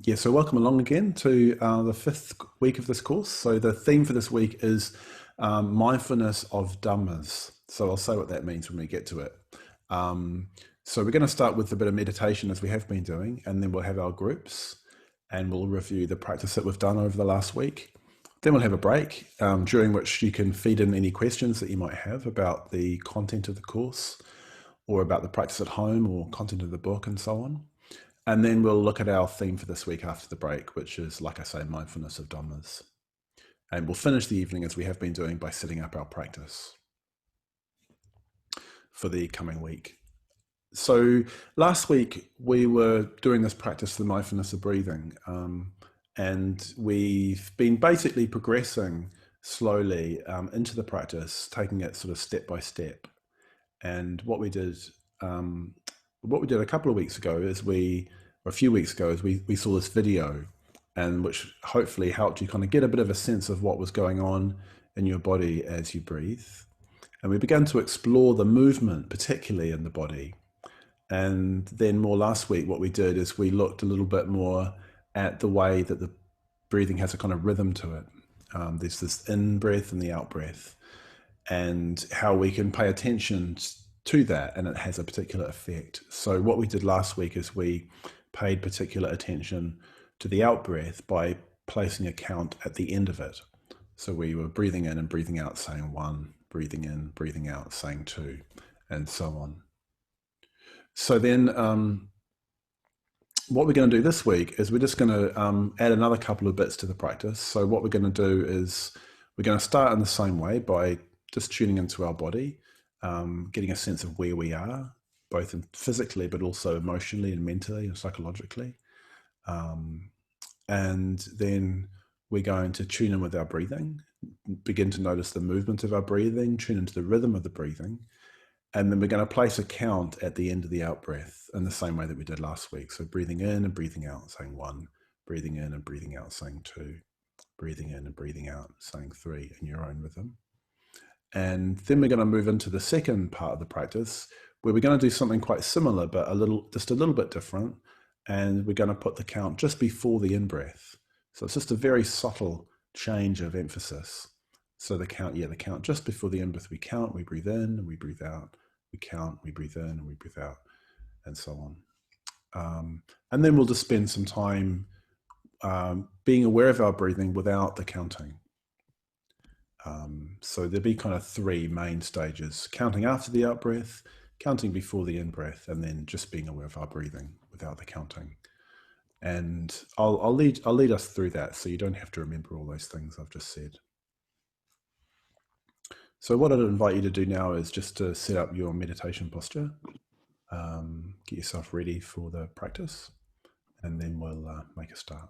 So welcome along again to the fifth week of this course. So the theme for this week is mindfulness of Dhammas. So I'll say what that means when we get to it. So we're going to start with a bit of meditation as we have been doing, and then we'll have our groups and we'll review the practice that we've done over the last week. Then we'll have a break during which you can feed in any questions that you might have about the content of the course or about the practice at home or content of the book and so on. And then we'll look at our theme for this week after the break, which is, like I say, mindfulness of Dhammas. And we'll finish the evening as we have been doing by setting up our practice for the coming week. So last week we were doing this practice of the mindfulness of breathing, and we've been basically progressing slowly into the practice, taking it sort of step by step. And what we did a couple of weeks ago is we saw this video, and which hopefully helped you kind of get a bit of a sense of what was going on in your body as you breathe. And we began to explore the movement, particularly in the body. And then more last week, what we did is we looked a little bit more at the way that the breathing has a kind of rhythm to it. There's this in-breath and the out-breath, and how we can pay attention to that, and it has a particular effect. So what we did last week is we paid particular attention to the out-breath by placing a count at the end of it. So we were breathing in and breathing out, saying 1, breathing in, breathing out, saying 2, and so on. So then what we're going to do this week is we're just going to add another couple of bits to the practice. So what we're going to do is we're going to start in the same way by just tuning into our body, getting a sense of where we are, both physically, but also emotionally and mentally and psychologically. And then we're going to tune in with our breathing, begin to notice the movement of our breathing, tune into the rhythm of the breathing. And then we're going to place a count at the end of the out-breath in the same way that we did last week. So breathing in and breathing out, saying 1, breathing in and breathing out, saying 2, breathing in and breathing out, saying 3 in your own rhythm. And then we're going to move into the second part of the practice, where we're going to do something quite similar, but just a little bit different. And we're going to put the count just before the in-breath. So it's just a very subtle change of emphasis. So the count just before the in-breath, we count, we breathe in and we breathe out. We count, we breathe in and we breathe out, and so on. And then we'll just spend some time being aware of our breathing without the counting. So there'll be kind of 3 main stages: counting after the out-breath, counting before the in-breath, and then just being aware of our breathing without the counting. And I'll lead us through that, so you don't have to remember all those things I've just said. So what I'd invite you to do now is just to set up your meditation posture, get yourself ready for the practice, and then we'll make a start.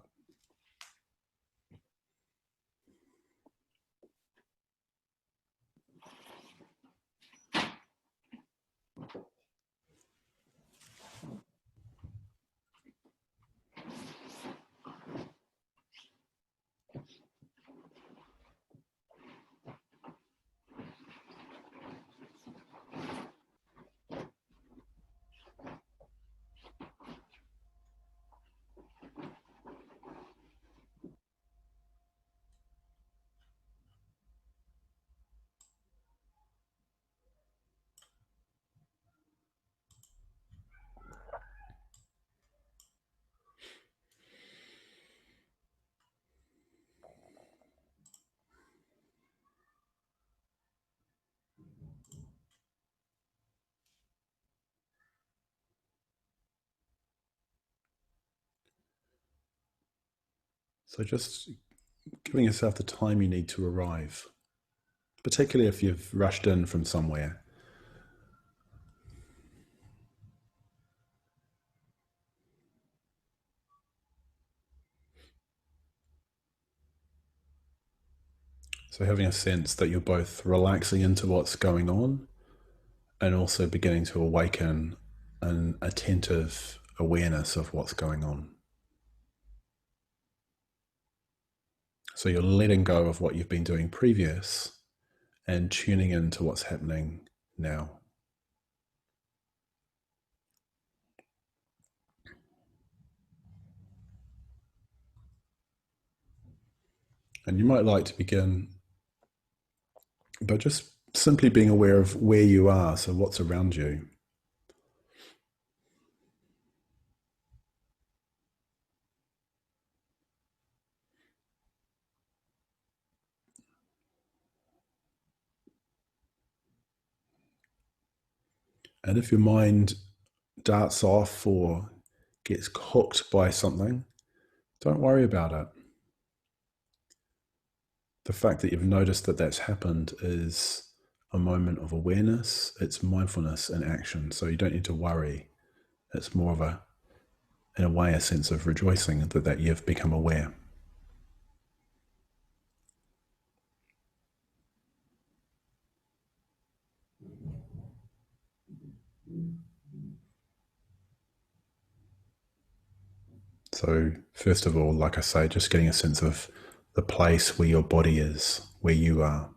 So just giving yourself the time you need to arrive, particularly if you've rushed in from somewhere. So having a sense that you're both relaxing into what's going on and also beginning to awaken an attentive awareness of what's going on. So you're letting go of what you've been doing previous and tuning into what's happening now. And you might like to begin by just simply being aware of where you are, so what's around you. And if your mind darts off or gets hooked by something, don't worry about it. The fact that you've noticed that that's happened is a moment of awareness. It's mindfulness in action, so you don't need to worry. It's more of in a way, a sense of rejoicing that you've become aware. So first of all, like I say, just getting a sense of the place where your body is, where you are.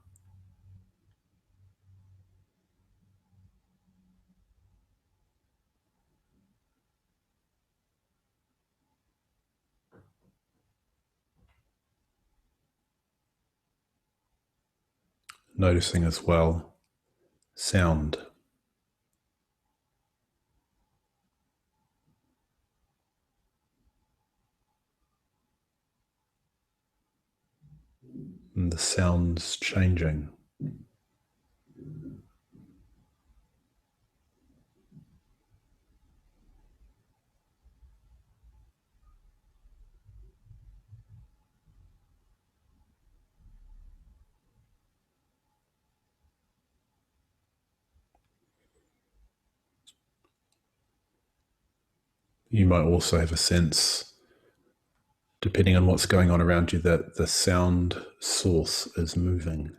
Noticing as well sound. And the sounds changing. You might also have a sense, depending on what's going on around you, that the sound source is moving.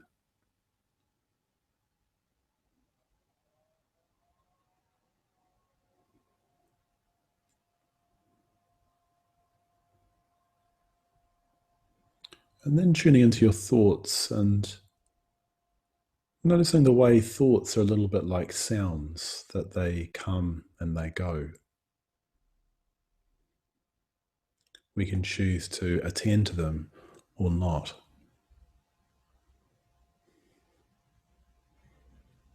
And then tuning into your thoughts and noticing the way thoughts are a little bit like sounds, that they come and they go. We can choose to attend to them or not.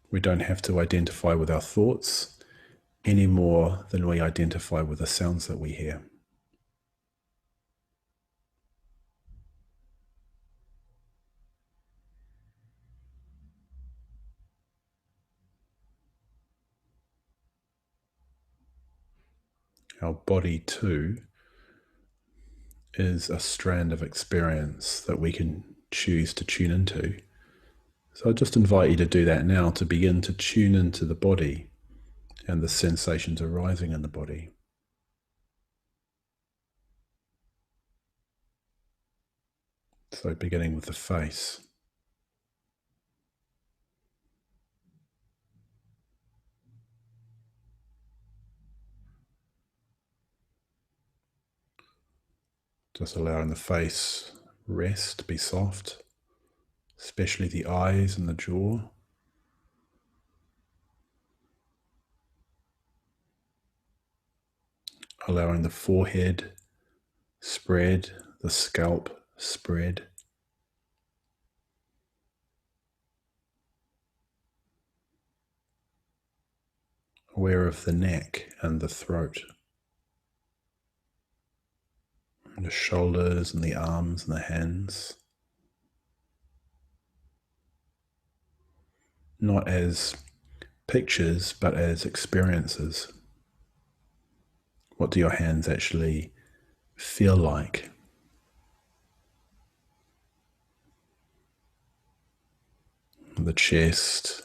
We don't have to identify with our thoughts any more than we identify with the sounds that we hear. Our body too is a strand of experience that we can choose to tune into. So I just invite you to do that now, to begin to tune into the body and the sensations arising in the body. So beginning with the face. Just allowing the face rest, be soft, especially the eyes and the jaw. Allowing the forehead spread, the scalp spread. Aware of the neck and the throat. And the shoulders and the arms and the hands. Not as pictures, but as experiences. What do your hands actually feel like? The chest,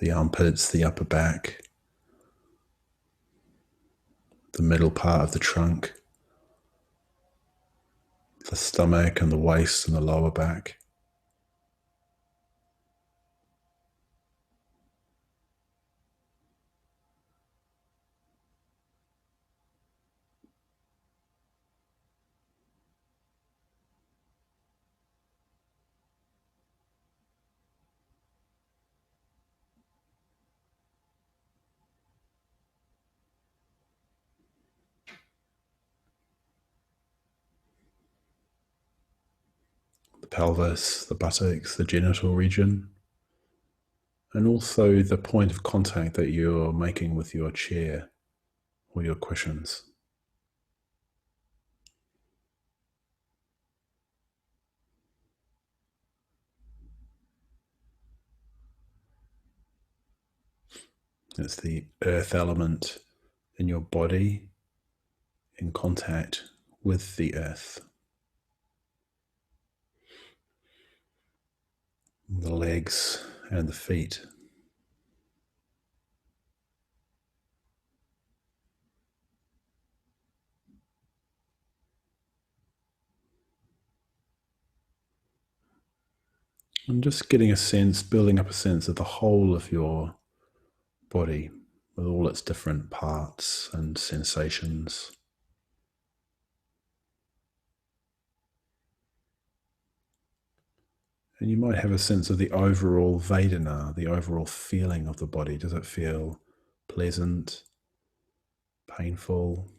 the armpits, the upper back, the middle part of the trunk, the stomach and the waist and the lower back. the pelvis, the buttocks, the genital region, and also the point of contact that you're making with your chair or your cushions. It's the earth element in your body in contact with the earth. The legs and the feet. And just getting a sense, building up a sense of the whole of your body with all its different parts and sensations. And you might have a sense of the overall Vedana, the overall feeling of the body. Does it feel pleasant, painful,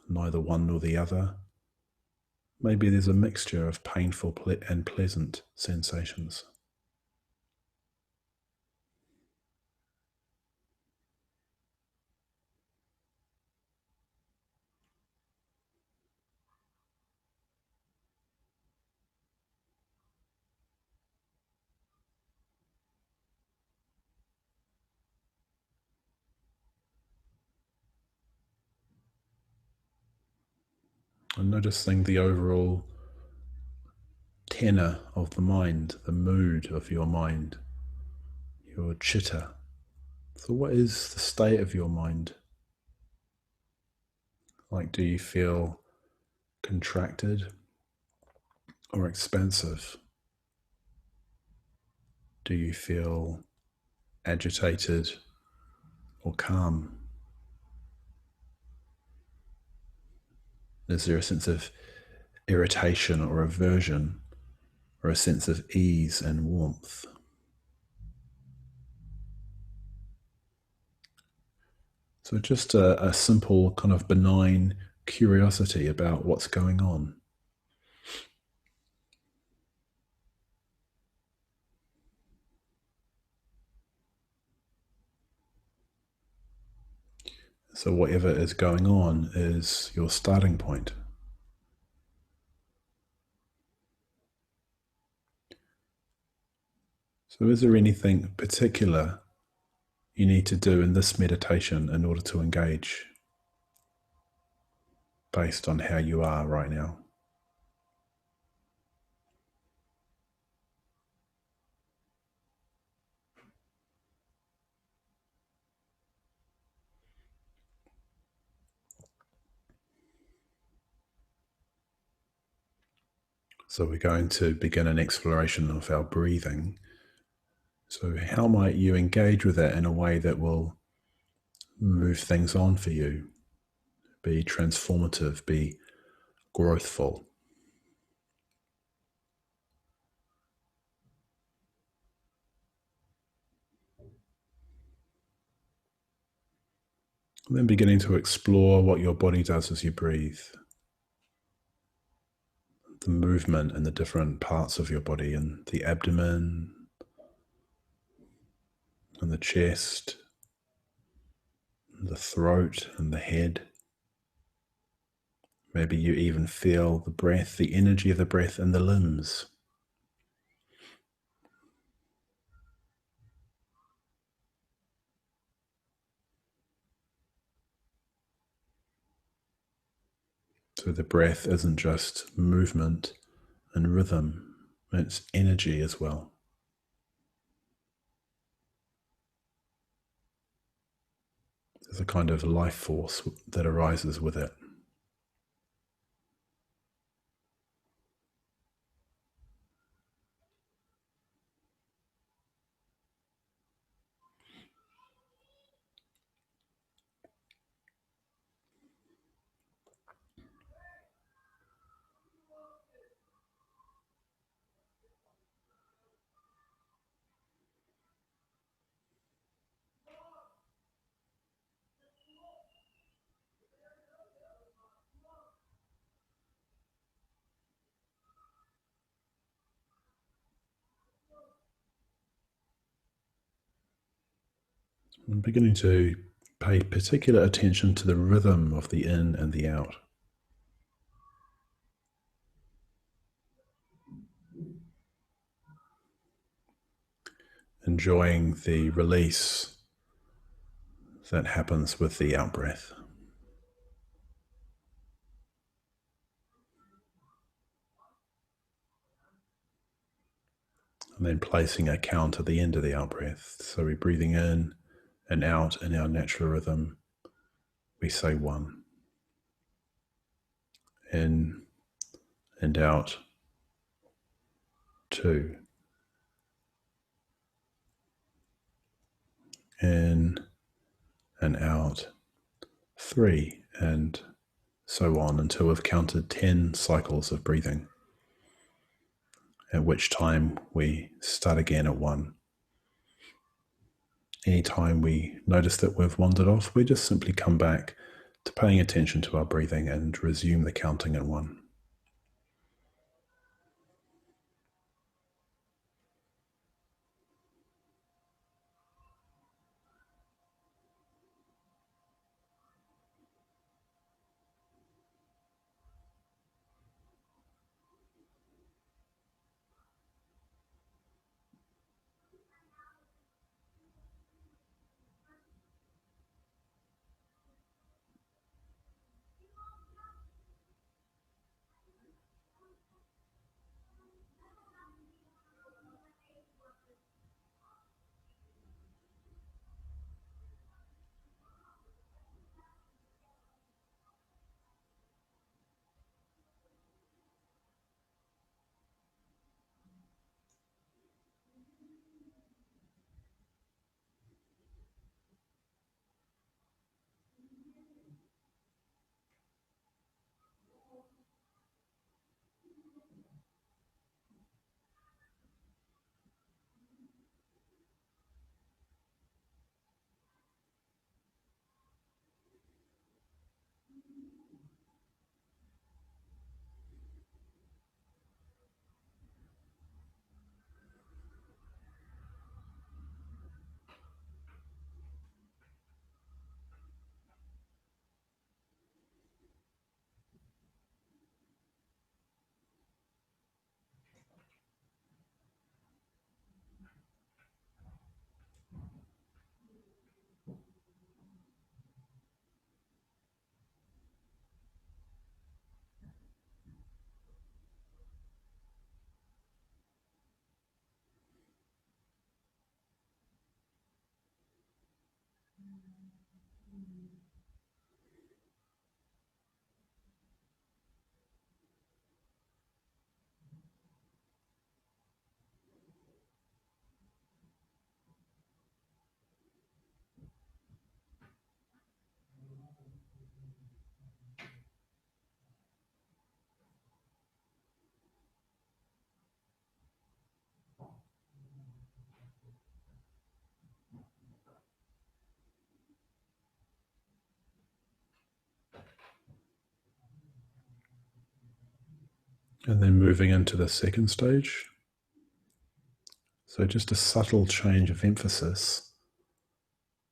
neither one nor the other? Maybe there's a mixture of painful and pleasant sensations. And noticing the overall tenor of the mind, the mood of your mind, your chitta. So what is the state of your mind? Like, do you feel contracted or expansive? Do you feel agitated or calm? Is there a sense of irritation or aversion, or a sense of ease and warmth? So just a simple kind of benign curiosity about what's going on. So whatever is going on is your starting point. So is there anything particular you need to do in this meditation in order to engage based on how you are right now? So we're going to begin an exploration of our breathing. So how might you engage with it in a way that will move things on for you, be transformative, be growthful? And then beginning to explore what your body does as you breathe, the movement in the different parts of your body, and the abdomen and the chest, and the throat and the head. Maybe you even feel the breath, the energy of the breath in the limbs. So the breath isn't just movement and rhythm, it's energy as well. There's a kind of life force that arises with it. I'm beginning to pay particular attention to the rhythm of the in and the out. Enjoying the release that happens with the out breath. And then placing a count at the end of the out breath. So we're breathing in and out in our natural rhythm. We say 1. In and out 2. In and out 3, and so on until we've counted 10 cycles of breathing, at which time we start again at 1. Anytime we notice that we've wandered off, we just simply come back to paying attention to our breathing and resume the counting at 1. And then moving into the second stage. So just a subtle change of emphasis.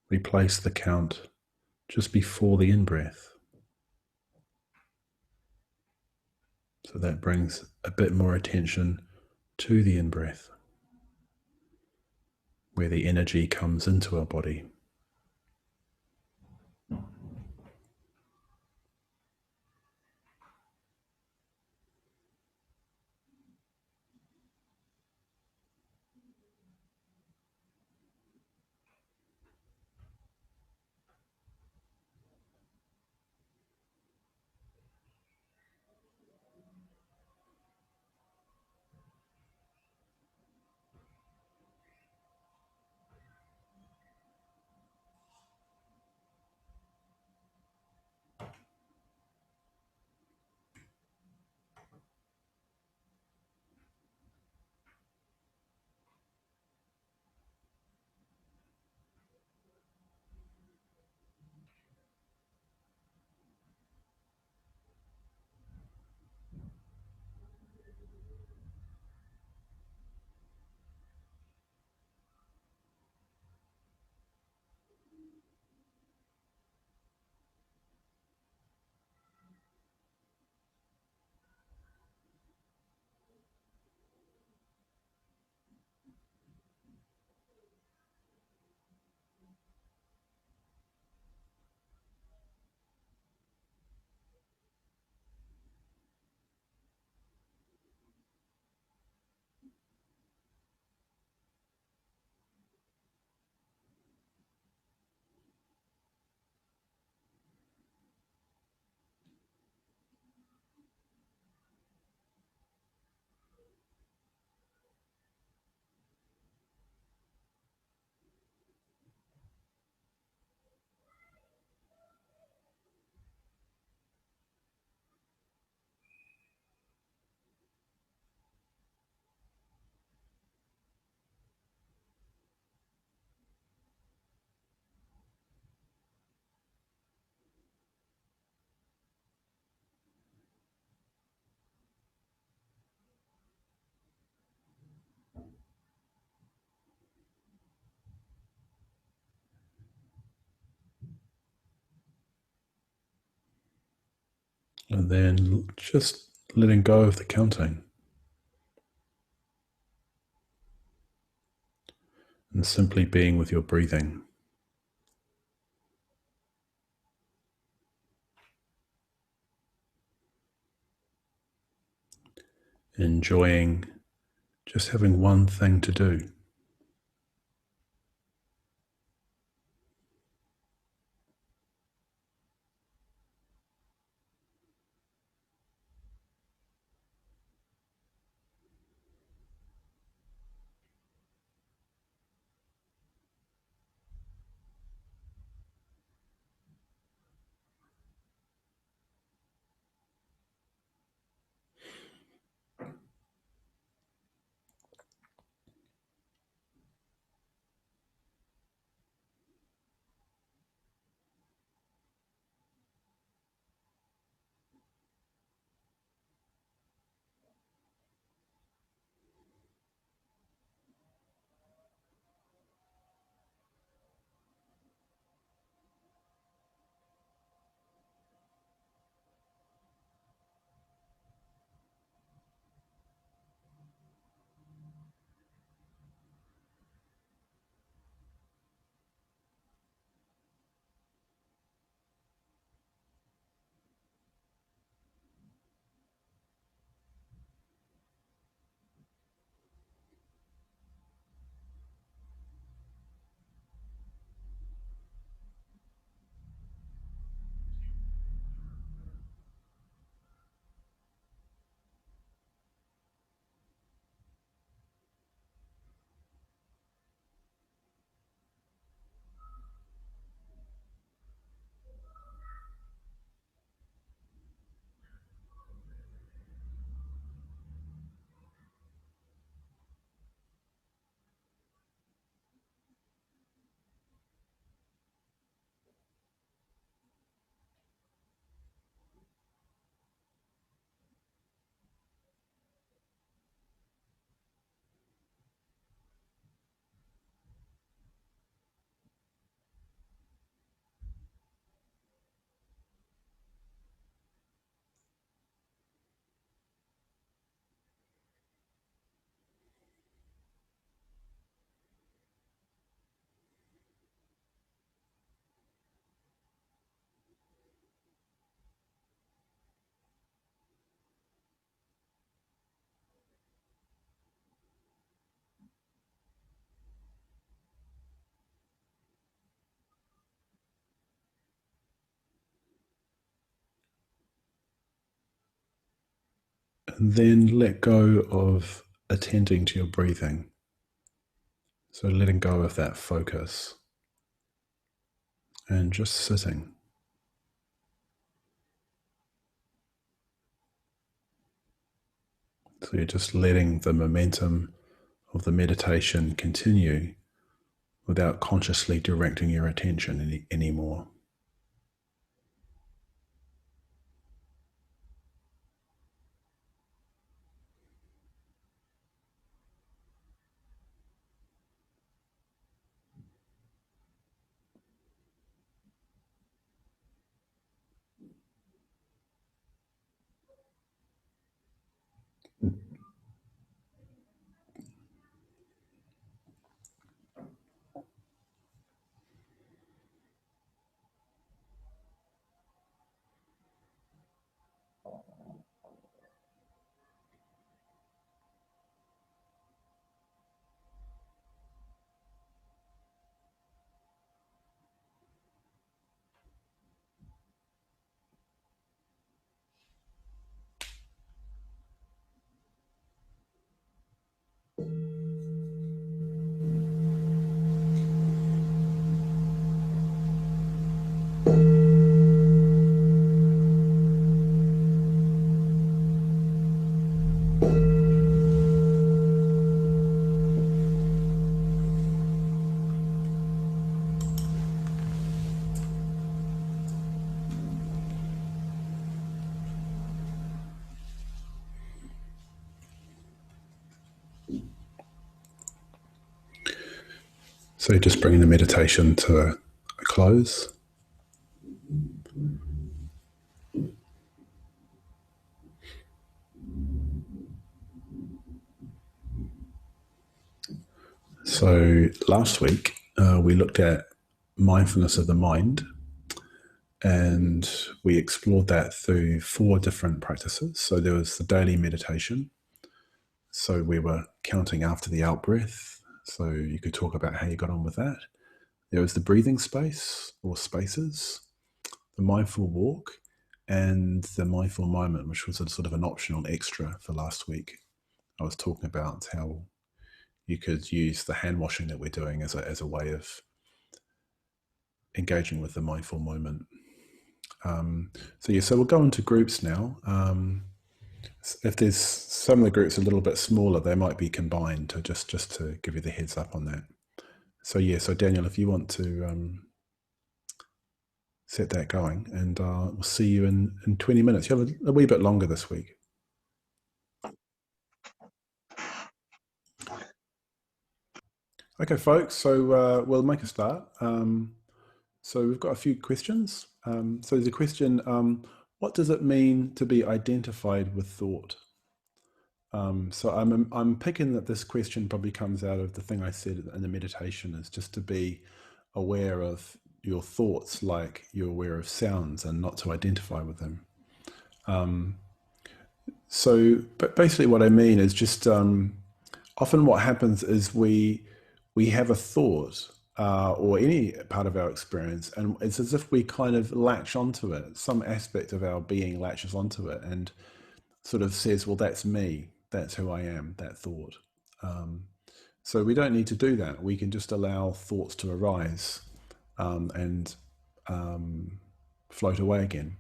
We place the count just before the in-breath. So that brings a bit more attention to the in-breath, where the energy comes into our body. And then just letting go of the counting and simply being with your breathing. Enjoying just having one thing to do. And then let go of attending to your breathing. So letting go of that focus and just sitting. So you're just letting the momentum of the meditation continue without consciously directing your attention anymore. So just bringing the meditation to a close. So last week we looked at mindfulness of the mind, and we explored that through 4 different practices. So there was the daily meditation. So we were counting after the out breath. So you could talk about how you got on with that. There was the breathing space or spaces, the mindful walk, and the mindful moment, which was a sort of an optional extra for last week. I was talking about how you could use the hand washing that we're doing as a way of engaging with the mindful moment. So we'll go into groups now. If there's some of the groups a little bit smaller, they might be combined, to just to give you the heads up on that. So Daniel, if you want to set that going, and we'll see you in 20 minutes. You have a wee bit longer this week. Okay, folks, so we'll make a start. So we've got a few questions. So there's a question, what does it mean to be identified with thought? So I'm picking that this question probably comes out of the thing I said in the meditation, is just to be aware of your thoughts like you're aware of sounds, and not to identify with them. But basically what I mean is just often what happens is we have a thought or any part of our experience, and it's as if we kind of latch onto it. Some aspect of our being latches onto it and sort of says, well, that's me, that's who I am, that thought. So we don't need to do that. We can just allow thoughts to arise and float away again.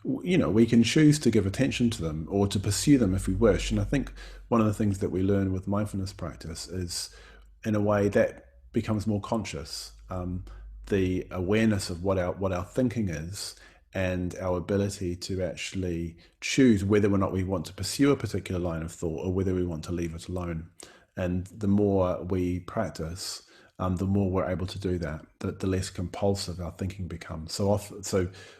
We can choose to give attention to them or to pursue them if we wish. And I think one of the things that we learn with mindfulness practice is, in a way, that becomes more conscious. The awareness of what our thinking is, and our ability to actually choose whether or not we want to pursue a particular line of thought or whether we want to leave it alone. And the more we practice, the more we're able to do that, the less compulsive our thinking becomes. So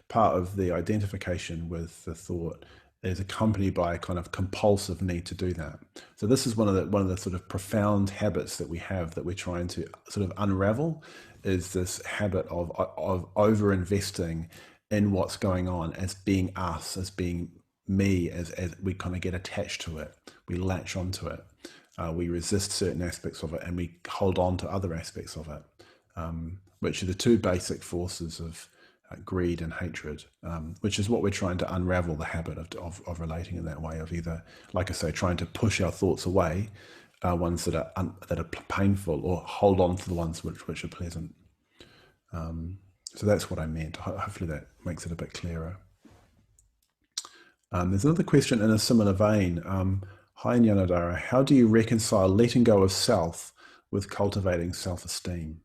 part of the identification with the thought is accompanied by a kind of compulsive need to do that. So this is one of the sort of profound habits that we have, that we're trying to sort of unravel, is this habit of over investing in what's going on as being us, as being me, as we kind of get attached to it, we latch onto it, we resist certain aspects of it, and we hold on to other aspects of it, which are the 2 basic forces of greed and hatred, which is what we're trying to unravel, the habit of relating in that way, of either, like I say, trying to push our thoughts away, ones that are painful, or hold on to the ones which are pleasant. So that's what I meant. Hopefully that makes it a bit clearer. There's another question in a similar vein. Hi, Nyanadara. How do you reconcile letting go of self with cultivating self-esteem?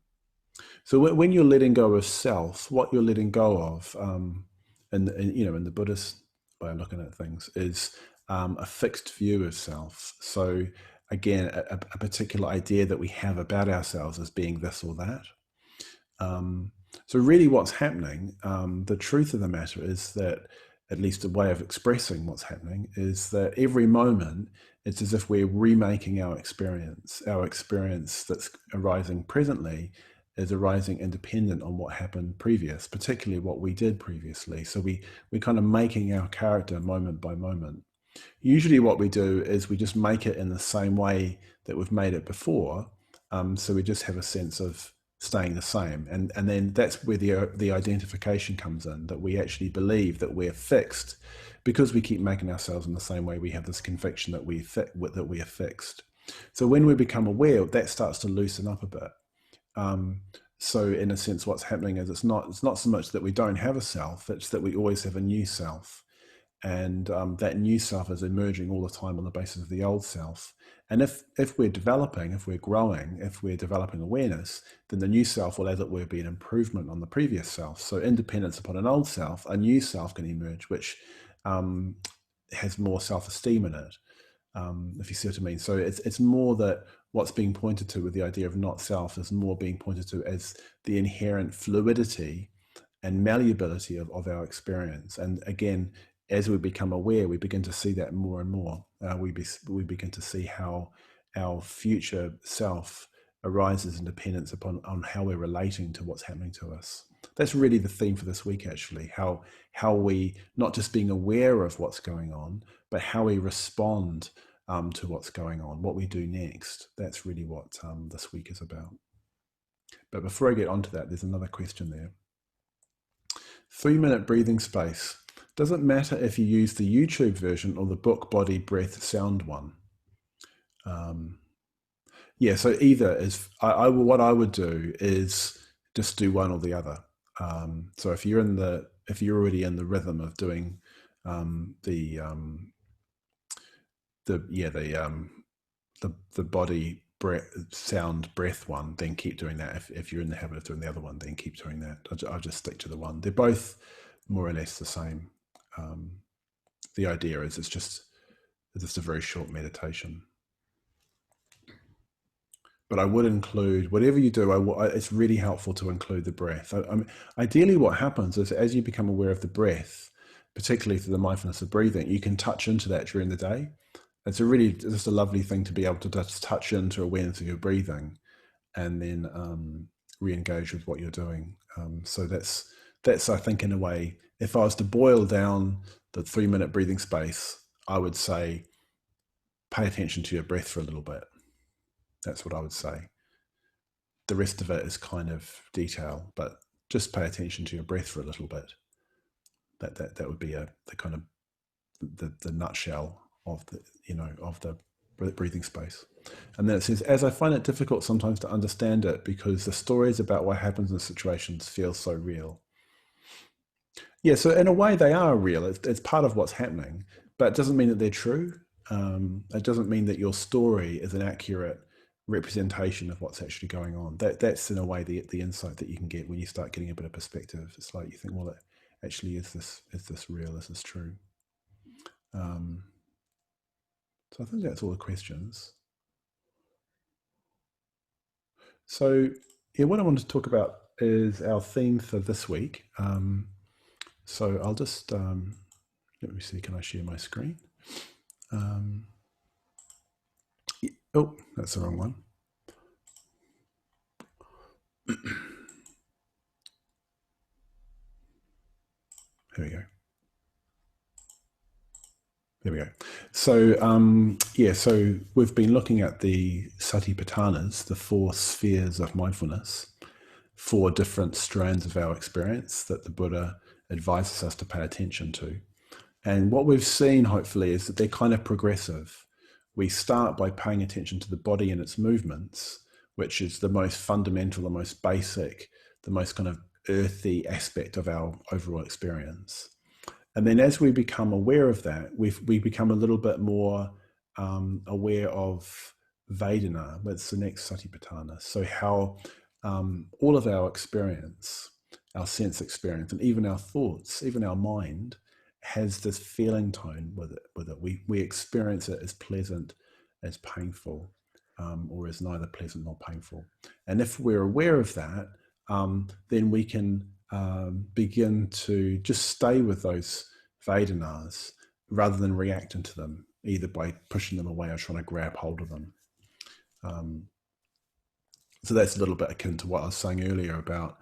So when you're letting go of self, what you're letting go of, in the Buddhist way of looking at things, is a fixed view of self. So again, a particular idea that we have about ourselves as being this or that. So really what's happening, the truth of the matter is that, at least a way of expressing what's happening, is that every moment it's as if we're remaking our experience. Our experience that's arising presently is arising independent on what happened previous, particularly what we did previously. So we're kind of making our character moment by moment. Usually what we do is we just make it in the same way that we've made it before. So we just have a sense of staying the same, and then that's where the identification comes in, that we actually believe that we're fixed because we keep making ourselves in the same way. We have this conviction that we are fixed. So when we become aware, that starts to loosen up a bit. So in a sense, what's happening is it's not so much that we don't have a self; it's that we always have a new self, and that new self is emerging all the time on the basis of the old self. And if we're developing, if we're growing, if we're developing awareness, then the new self will, as it were, be an improvement on the previous self. So independence upon an old self, a new self can emerge, which has more self-esteem in it, if you see what I mean. So it's more that what's being pointed to with the idea of not self is more being pointed to as the inherent fluidity and malleability of our experience. And again, as we become aware, we begin to see that more and more. We begin to see how our future self arises in dependence upon on how we're relating to what's happening to us. That's really the theme for this week, actually. How we not just being aware of what's going on, but how we respond to what's going on, what we do next. That's really what this week is about. But before I get onto that, there's another question there. 3-minute breathing space. Does it matter if you use the YouTube version or the book, body, breath, sound one? Yeah, so either is. What I would do is just do one or the other. So if you're already in the rhythm of doing the body, breath, sound, breath one, then keep doing that. If you're in the habit of doing the other one, then keep doing that. I'll just stick to the one. They're both more or less the same. The idea is it's just a very short meditation. But I would include, whatever you do, it's really helpful to include the breath. Ideally what happens is as you become aware of the breath, particularly through the mindfulness of breathing, you can touch into that during the day. It's just a lovely thing to be able to just touch into awareness of your breathing and then re-engage with what you're doing. So that's, I think, in a way, if I was to boil down the 3-minute breathing space, I would say, pay attention to your breath for a little bit. That's what I would say. The rest of it is kind of detail, but just pay attention to your breath for a little bit. That would be the kind of the nutshell of the breathing space. And then it says, as I find it difficult sometimes to understand it because the stories about what happens in situations feel so real. Yeah, so in a way they are real. It's part of what's happening, but it doesn't mean that they're true. It doesn't mean that your story is an accurate representation of what's actually going on. That's in a way the insight that you can get when you start getting a bit of perspective. It's like you think, well, actually, is this real? Is this true? So I think that's all the questions. So yeah, what I want to talk about is our theme for this week. So I'll just let me see. Can I share my screen? Oh, that's the wrong one. Here we go. There we go. So so we've been looking at the Satipatthanas, the 4 spheres of mindfulness, 4 different strands of our experience that the Buddha advises us to pay attention to. And what we've seen, hopefully, is that they're kind of progressive. We start by paying attention to the body and its movements, which is the most fundamental, the most basic, the most kind of earthy aspect of our overall experience. And then as we become aware of that, we become a little bit more aware of Vedana. That's the next Satipatthana. So how all of our experience, our sense experience, and even our thoughts, even our mind, has this feeling tone with it. We experience it as pleasant, as painful, or as neither pleasant nor painful. And if we're aware of that, then we can begin to just stay with those Vedanas rather than reacting to them, either by pushing them away or trying to grab hold of them. So that's a little bit akin to what I was saying earlier about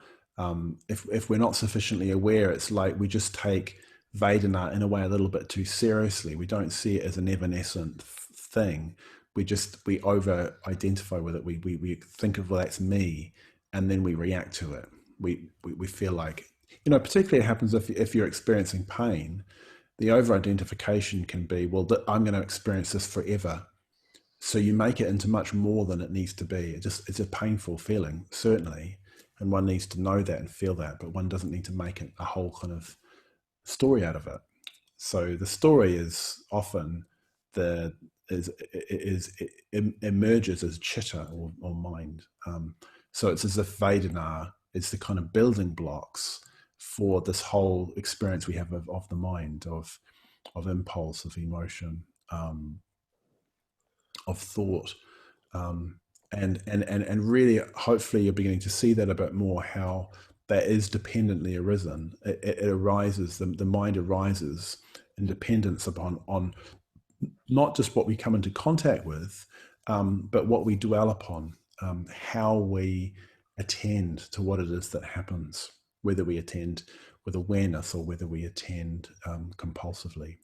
if we're not sufficiently aware, it's like we just take Vedana in a way a little bit too seriously. We don't see it as an evanescent thing. We over identify with it. We think of, well, that's me, and then we react to it. We feel like, particularly it happens if you're experiencing pain. The over identification can be, well, I'm going to experience this forever. So you make it into much more than it needs to be. It's a painful feeling, certainly, and one needs to know that and feel that, but one doesn't need to make it a whole kind of story out of it. So the story is often emerges as chitta or mind. So it's as if Vedana is the kind of building blocks for this whole experience we have of the mind, of impulse, of emotion, of thought, and really, hopefully, you're beginning to see that a bit more. How that is dependently arisen. It arises. The mind arises in dependence on not just what we come into contact with, but what we dwell upon. how we attend to what it is that happens, whether we attend with awareness or whether we attend compulsively.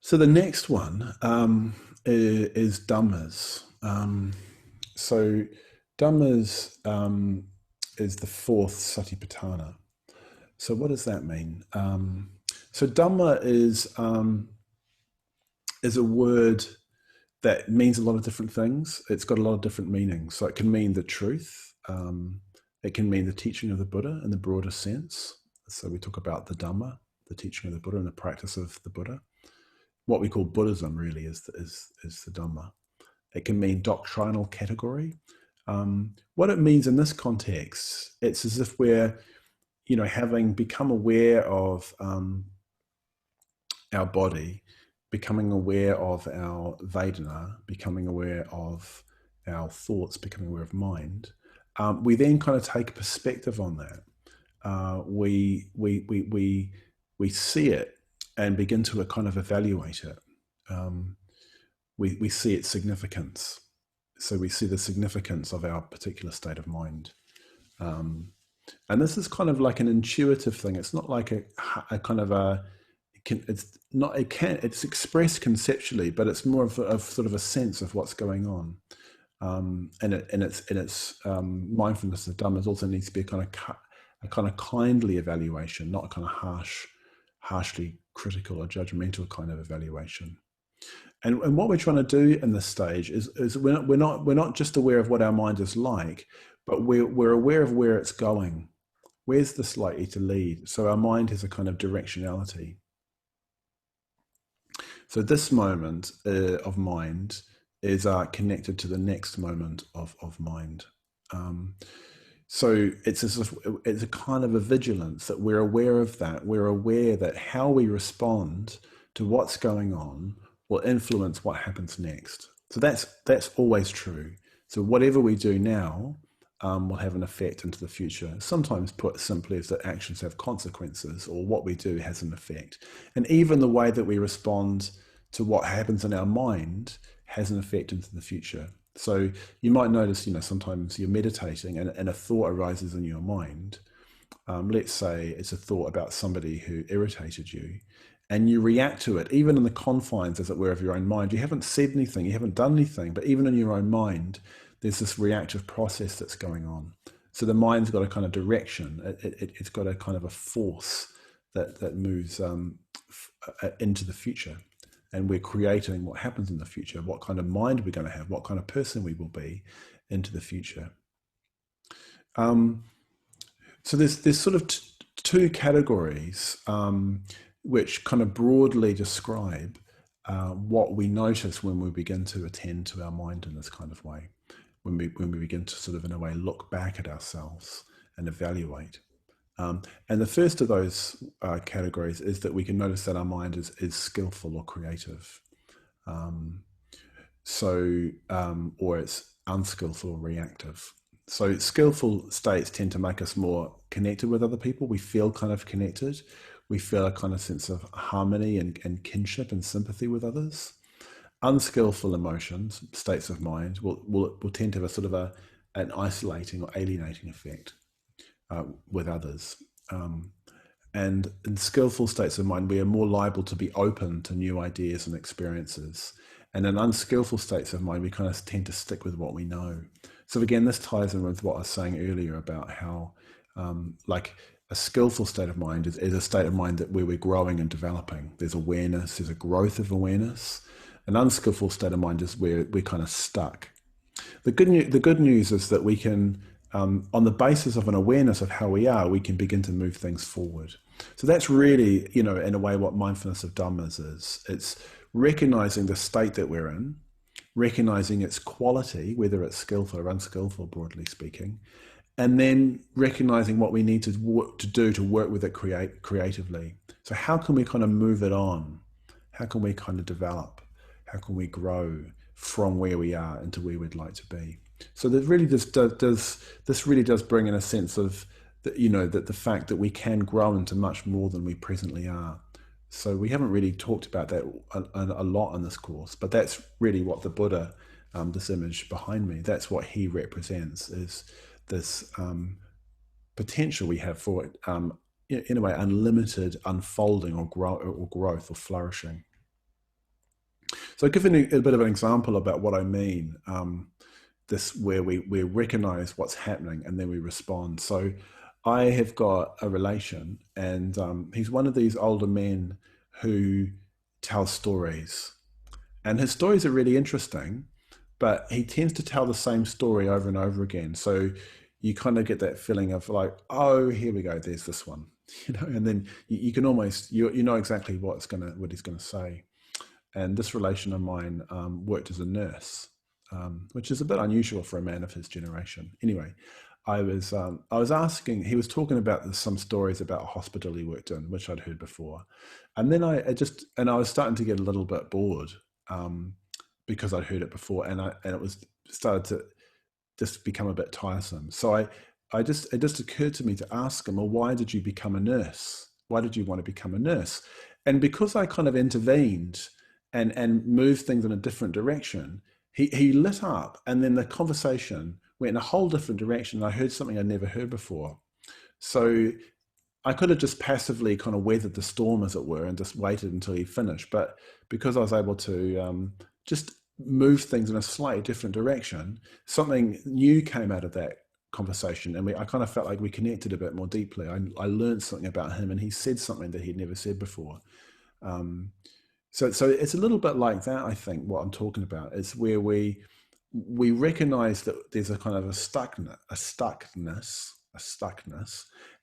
So the next one is Dhammas. So Dhammas is the fourth Satipatthana. So what does that mean? So Dhamma is a word that means a lot of different things. It's got a lot of different meanings. So it can mean the truth. It can mean the teaching of the Buddha in the broader sense. So we talk about the Dhamma, the teaching of the Buddha and the practice of the Buddha. What we call Buddhism really is the Dhamma. It can mean doctrinal category. What it means in this context, it's as if we're, having become aware of our body, becoming aware of our Vedana, becoming aware of our thoughts, becoming aware of mind, we then kind of take a perspective on that. We see it and begin to kind of evaluate it. We see its significance. So we see the significance of our particular state of mind. And this is kind of like an intuitive thing. It's not like a kind of a, it's expressed conceptually, but it's more of sort of a sense of what's going on. And its mindfulness of Dhammas also needs to be a kind of kindly evaluation, not a kind of harshly critical or judgmental kind of evaluation. And what we're trying to do in this stage is we're not just aware of what our mind is like, but we're aware of where it's going. Where's this likely to lead? So our mind has a kind of directionality. So this moment of mind is connected to the next moment of mind. So it's a kind of a vigilance that we're aware of that. We're aware that how we respond to what's going on will influence what happens next. So that's always true. So whatever we do now will have an effect into the future. Sometimes put simply is that actions have consequences, or what we do has an effect. And even the way that we respond to what happens in our mind has an effect into the future. So you might notice, sometimes you're meditating and a thought arises in your mind. Let's say it's a thought about somebody who irritated you, and you react to it, even in the confines, as it were, of your own mind. You haven't said anything, you haven't done anything, but even in your own mind, there's this reactive process that's going on. So the mind's got a kind of direction. It's got a kind of a force that moves into the future. And we're creating what happens in the future, what kind of mind we're going to have, what kind of person we will be into the future. So there's sort of two categories which kind of broadly describe what we notice when we begin to attend to our mind in this kind of way, when we begin to sort of, in a way, look back at ourselves and evaluate. And the first of those categories is that we can notice that our mind is skillful or creative. Or it's unskillful or reactive. So skillful states tend to make us more connected with other people. We feel kind of connected. We feel a kind of sense of harmony and kinship and sympathy with others. Unskillful emotions, states of mind, will tend to have a sort of an isolating or alienating effect with others. And in skillful states of mind, we are more liable to be open to new ideas and experiences. And in unskillful states of mind, we kind of tend to stick with what we know. So again, this ties in with what I was saying earlier about how like a skillful state of mind is a state of mind where we're growing and developing. There's awareness, there's a growth of awareness. An unskillful state of mind is where we're kind of stuck. The good news is that we can, on the basis of an awareness of how we are, we can begin to move things forward. So that's really, in a way, what mindfulness of Dhammas is. It's recognizing the state that we're in, recognizing its quality, whether it's skillful or unskillful, broadly speaking, and then recognizing what we need to do to work with it creatively. So how can we kind of move it on? How can we kind of develop? How can we grow from where we are into where we'd like to be? So that really this really does bring in a sense of that, that the fact that we can grow into much more than we presently are. So we haven't really talked about that a lot in this course, but that's really what the Buddha this image behind me, that's what he represents, is this potential we have for in a way, unlimited unfolding or growth or flourishing. So I'll give you a bit of an example about what I mean. This where we recognize what's happening and then we respond. So I have got a relation, and he's one of these older men who tells stories, and his stories are really interesting, but he tends to tell the same story over and over again. So you kind of get that feeling of like, oh, here we go, there's this one, and then you can almost you know exactly what he's gonna say. And this relation of mine worked as a nurse, which is a bit unusual for a man of his generation. Anyway, I was asking. He was talking about some stories about a hospital he worked in, which I'd heard before, and then I was starting to get a little bit bored because I'd heard it before, and it was started to just become a bit tiresome. So it just occurred to me to ask him, well, why did you become a nurse? Why did you want to become a nurse? And because I kind of intervened and moved things in a different direction, he lit up, and then the conversation went in a whole different direction. I heard something I'd never heard before. So I could have just passively kind of weathered the storm, as it were, and just waited until he finished. But because I was able to just move things in a slightly different direction, something new came out of that conversation, and I kind of felt like we connected a bit more deeply. I learned something about him, and he said something that he'd never said before. So it's a little bit like that, I think. What I'm talking about is where we recognize that there's a kind of a stuckness,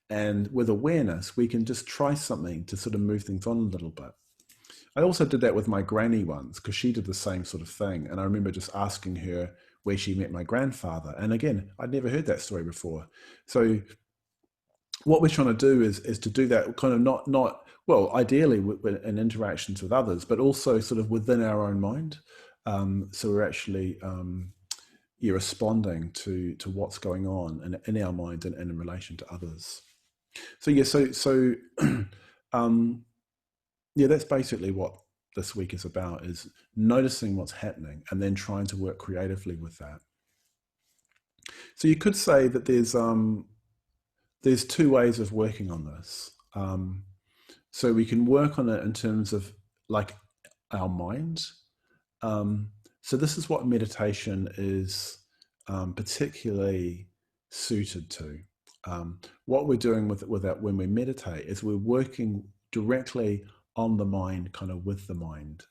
and with awareness, we can just try something to sort of move things on a little bit. I also did that with my granny once, because she did the same sort of thing, and I remember just asking her where she met my grandfather, and again, I'd never heard that story before. So what we're trying to do is to do that kind of not well, ideally in interactions with others, but also sort of within our own mind. So we're actually you're responding to what's going on in our mind and in relation to others. So that's basically what this week is about, is noticing what's happening and then trying to work creatively with that. So you could say that there's two ways of working on this. So we can work on it in terms of like our mind. So this is what meditation is particularly suited to. What we're doing with that when we meditate is we're working directly on the mind, kind of with the mind,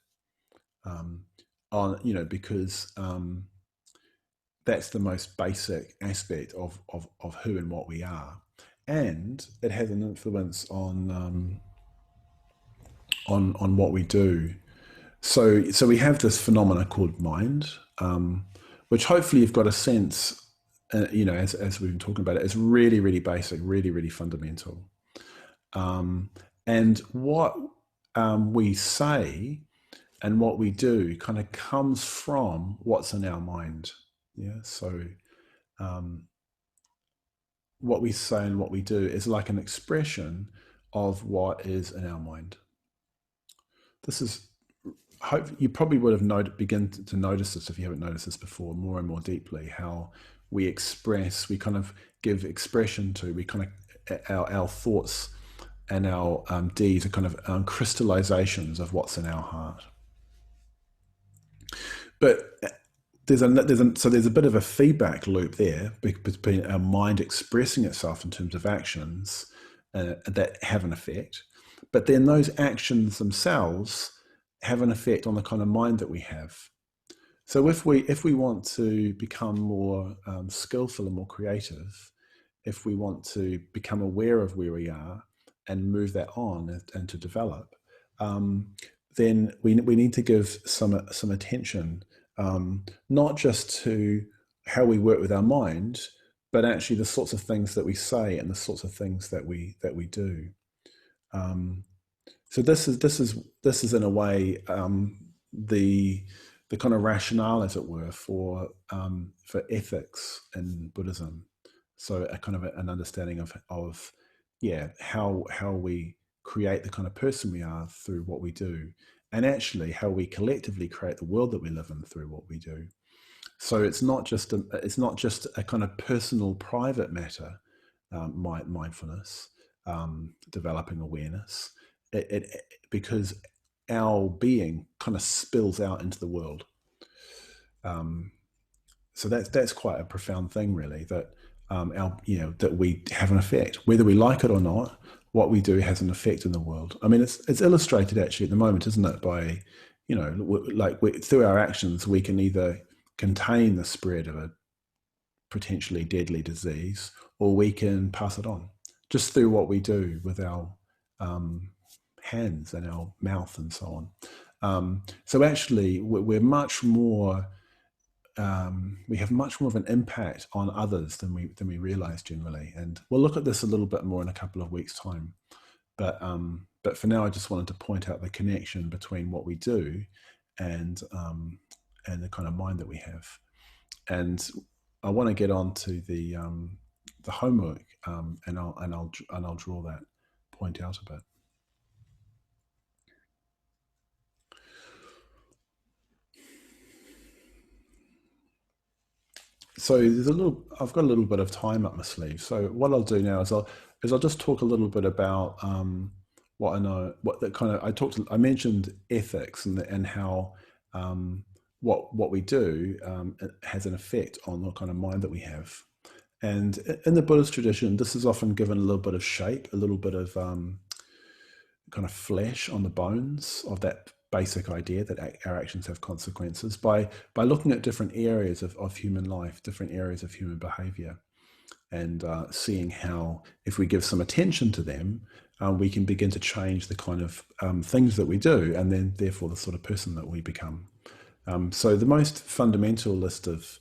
because that's the most basic aspect of who and what we are, and it has an influence on what we do. So we have this phenomena called mind, which hopefully you've got a sense, as we've been talking about it, is really, really basic, really, really fundamental. And what we say and what we do kind of comes from what's in our mind. Yeah. So what we say and what we do is like an expression of what is in our mind. This is, hope you probably would have begin to notice this, if you haven't noticed this before, more and more deeply, how we express, we kind of give expression to, we kind of, our thoughts and our deeds are kind of crystallizations of what's in our heart. But there's a bit of a feedback loop there between our mind expressing itself in terms of actions that have an effect, but then those actions themselves have an effect on the kind of mind that we have. So if we want to become more skillful and more creative, if we want to become aware of where we are and move that on and to develop, then we need to give some attention, not just to how we work with our mind, but actually the sorts of things that we say and the sorts of things that we do. So this is in a way the kind of rationale, as it were, for ethics in Buddhism. So a kind of an understanding of how we create the kind of person we are through what we do, and actually how we collectively create the world that we live in through what we do. So it's not just a kind of personal, private matter. Mindfulness, developing awareness, because our being kind of spills out into the world. Um, so that's quite a profound thing, really. That that we have an effect, whether we like it or not. What we do has an effect in the world. I mean, it's illustrated actually at the moment, isn't it? By through our actions, we can either contain the spread of a potentially deadly disease, or we can pass it on just through what we do with our hands and our mouth and so on. So actually, we're much more. We have much more of an impact on others than we realize generally, and we'll look at this a little bit more in a couple of weeks' time. But for now, I just wanted to point out the connection between what we do and the kind of mind that we have. And I want to get on to the homework, and I'll draw that point out a bit. So I've got a little bit of time up my sleeve. So what I'll do now is I'll just talk a little bit about what I know, what that kind of I mentioned ethics and how what we do has an effect on the kind of mind that we have. And in the Buddhist tradition, this is often given a little bit of shape, a little bit of kind of flesh on the bones of that basic idea that our actions have consequences by looking at different areas of human life, different areas of human behavior, and seeing how, if we give some attention to them, we can begin to change the kind of things that we do, and then therefore the sort of person that we become. So the most fundamental list of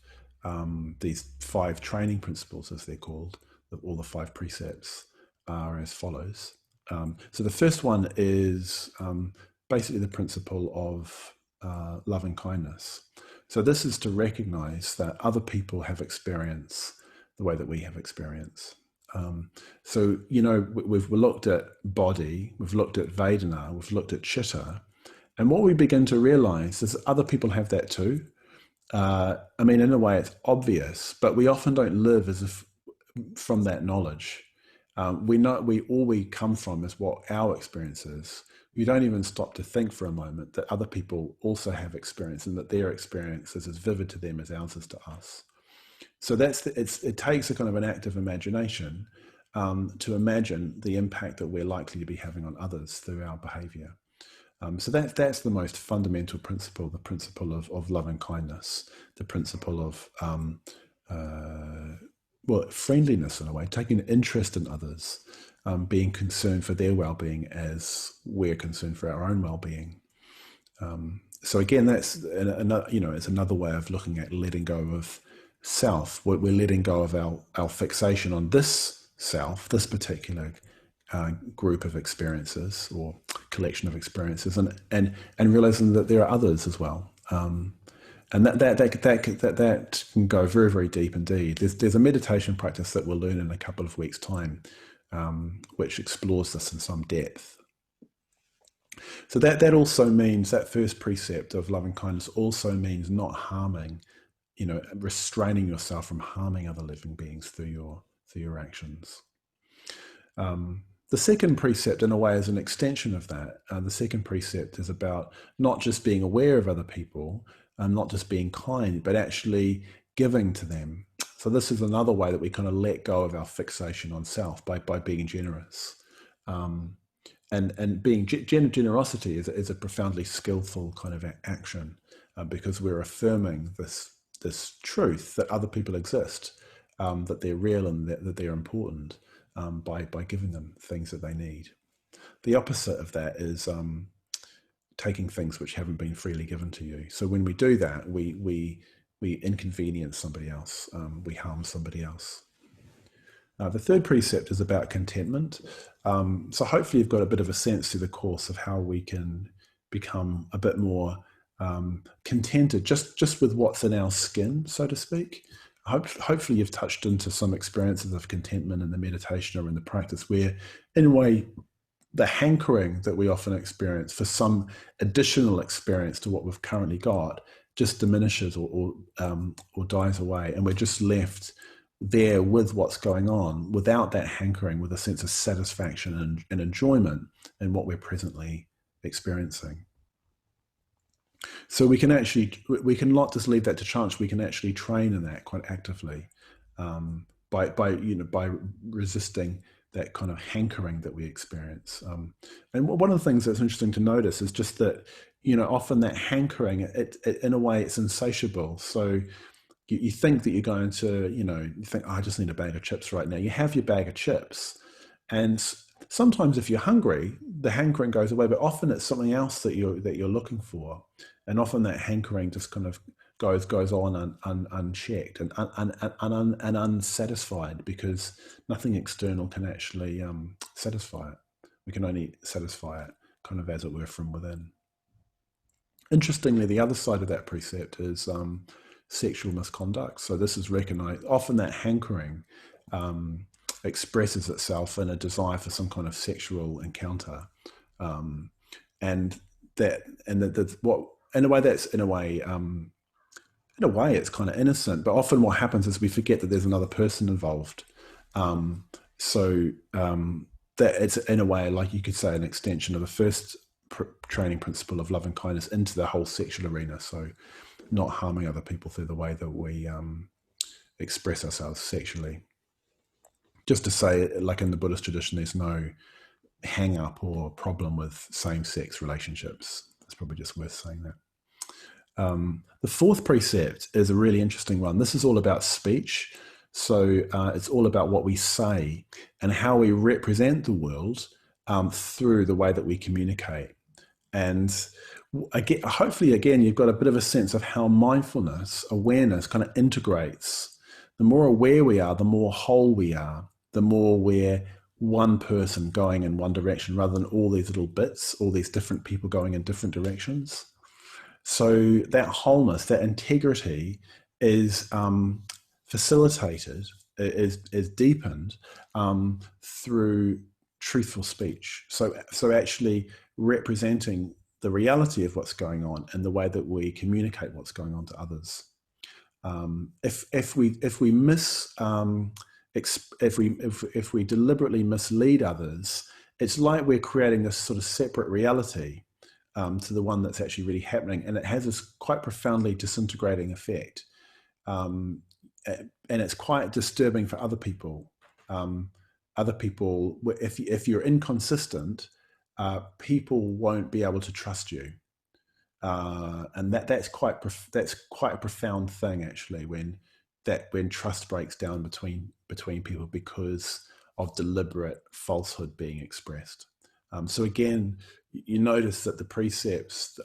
these 5 training principles, as they're called, all the 5 precepts, are as follows. So the first one is basically the principle of loving kindness. So this is to recognize that other people have experience the way that we have experience. So, we've looked at body, we've looked at Vedana, we've looked at Chitta, and what we begin to realize is that other people have that too. I mean, in a way it's obvious, but we often don't live as if from that knowledge. All we come from is what our experience is. We don't even stop to think for a moment that other people also have experience, and that their experience is as vivid to them as ours is to us. So it takes a kind of an active imagination to imagine the impact that we're likely to be having on others through our behavior. So that's the most fundamental principle, the principle of loving kindness, the principle of friendliness in a way, taking an interest in others, being concerned for their well-being as we're concerned for our own well-being. So again, that's it's another way of looking at letting go of self. We're letting go of our fixation on this self, this particular group of experiences or collection of experiences, and realizing that there are others as well. And that can go very, very deep indeed. There's a meditation practice that we'll learn in a couple of weeks' time, which explores this in some depth. So that also means, that first precept of loving kindness also means not harming, restraining yourself from harming other living beings through your actions. The second precept, in a way, is an extension of that. The second precept is about not just being aware of other people, and not just being kind, but actually giving to them. So this is another way that we kind of let go of our fixation on self by being generous. And being generosity is a profoundly skillful kind of action, because we're affirming this truth that other people exist, that they're real, and that they're important, by giving them things that they need. The opposite of that is taking things which haven't been freely given to you. So when we do that, we inconvenience somebody else, we harm somebody else. The third precept is about contentment. So hopefully you've got a bit of a sense through the course of how we can become a bit more contented just with what's in our skin, so to speak. Hopefully you've touched into some experiences of contentment in the meditation or in the practice, where in a way the hankering that we often experience for some additional experience to what we've currently got just diminishes or dies away, and we're just left there with what's going on without that hankering, with a sense of satisfaction and enjoyment in what we're presently experiencing. So we can not just leave that to chance. We can actually train in that quite actively, by resisting that kind of hankering that we experience. And one of the things that's interesting to notice is just that, often that hankering, it in a way, it's insatiable. So you think that you're going to, you think, oh, I just need a bag of chips right now. You have your bag of chips, and sometimes if you're hungry, the hankering goes away, but often it's something else that you're looking for, and often that hankering just kind of goes on unchecked and unsatisfied, because nothing external can actually satisfy it. We can only satisfy it kind of, as it were, from within. Interestingly, the other side of that precept is sexual misconduct. So this is recognized. Often that hankering expresses itself in a desire for some kind of sexual encounter, and what in a way it's kind of innocent. But often what happens is we forget that there's another person involved. That it's, in a way, like you could say, an extension of the first training principle of loving kindness into the whole sexual arena. So not harming other people through the way that we express ourselves sexually. Just to say, like in the Buddhist tradition, there's no hang up or problem with same-sex relationships. It's probably just worth saying that. The fourth precept is a really interesting one. This is all about speech. So it's all about what we say and how we represent the world through the way that we communicate. And hopefully, again, you've got a bit of a sense of how mindfulness, awareness, kind of integrates. The more aware we are, the more whole we are, the more we're one person going in one direction rather than all these little bits, all these different people going in different directions. So that wholeness, that integrity is facilitated, is deepened through truthful speech. So actually representing the reality of what's going on and the way that we communicate what's going on to others. If we deliberately mislead others, it's like we're creating this sort of separate reality to the one that's actually really happening, and it has this quite profoundly disintegrating effect, and it's quite disturbing for other people. If you're inconsistent, people won't be able to trust you, and that's quite a profound thing, actually, when trust breaks down between people because of deliberate falsehood being expressed. So again, you notice that the precepts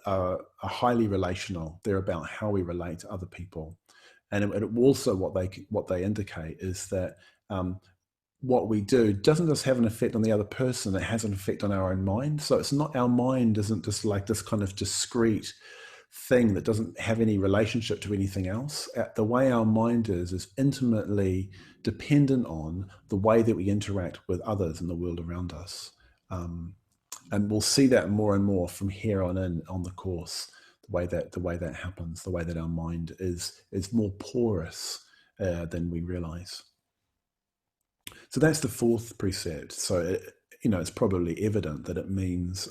are highly relational. They're about how we relate to other people, and also what they indicate is that what we do doesn't just have an effect on the other person, it has an effect on our own mind. So it's not, our mind isn't just like this kind of discrete thing that doesn't have any relationship to anything else. The way our mind is intimately dependent on the way that we interact with others in the world around us. And we'll see that more and more from here on in on the course, the way that happens, the way that our mind is more porous than we realize. So that's the fourth precept. So it's probably evident that it means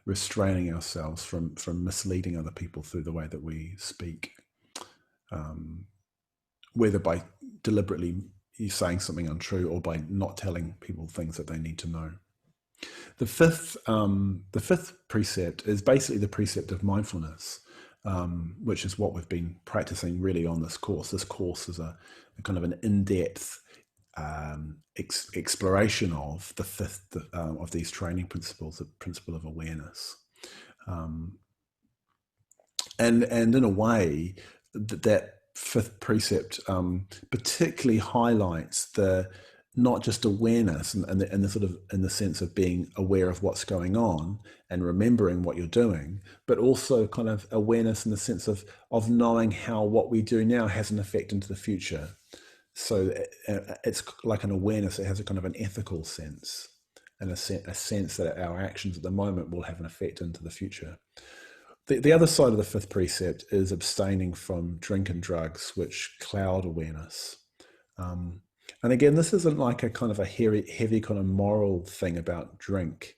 restraining ourselves from misleading other people through the way that we speak, whether by deliberately saying something untrue or by not telling people things that they need to know. The fifth precept is basically the precept of mindfulness, which is what we've been practicing really on this course. This course is a kind of an in-depth exploration of the fifth of these training principles, the principle of awareness, and in a way that fifth precept particularly highlights the not just awareness and the sort of in the sense of being aware of what's going on and remembering what you're doing, but also kind of awareness in the sense of knowing how what we do now has an effect into the future. So it's like an awareness that has a kind of an ethical sense, and a sense that our actions at the moment will have an effect into the future. The other side of the fifth precept is abstaining from drink and drugs, which cloud awareness. Um, and again, this isn't like a kind of a heavy kind of moral thing about drink.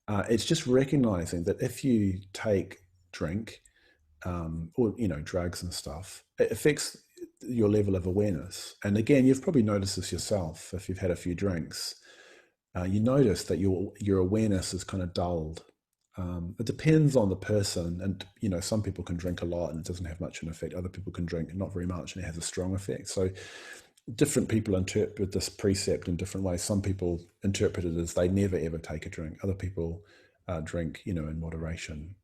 It's just recognizing that if you take drink, or drugs and stuff, it affects your level of awareness. And again, you've probably noticed this yourself if you've had a few drinks. You notice that your awareness is kind of dulled. It depends on the person, and some people can drink a lot and it doesn't have much of an effect. Other people can drink not very much and it has a strong effect. So different people interpret this precept in different ways. Some people interpret it as they never ever take a drink. Other people drink, in moderation.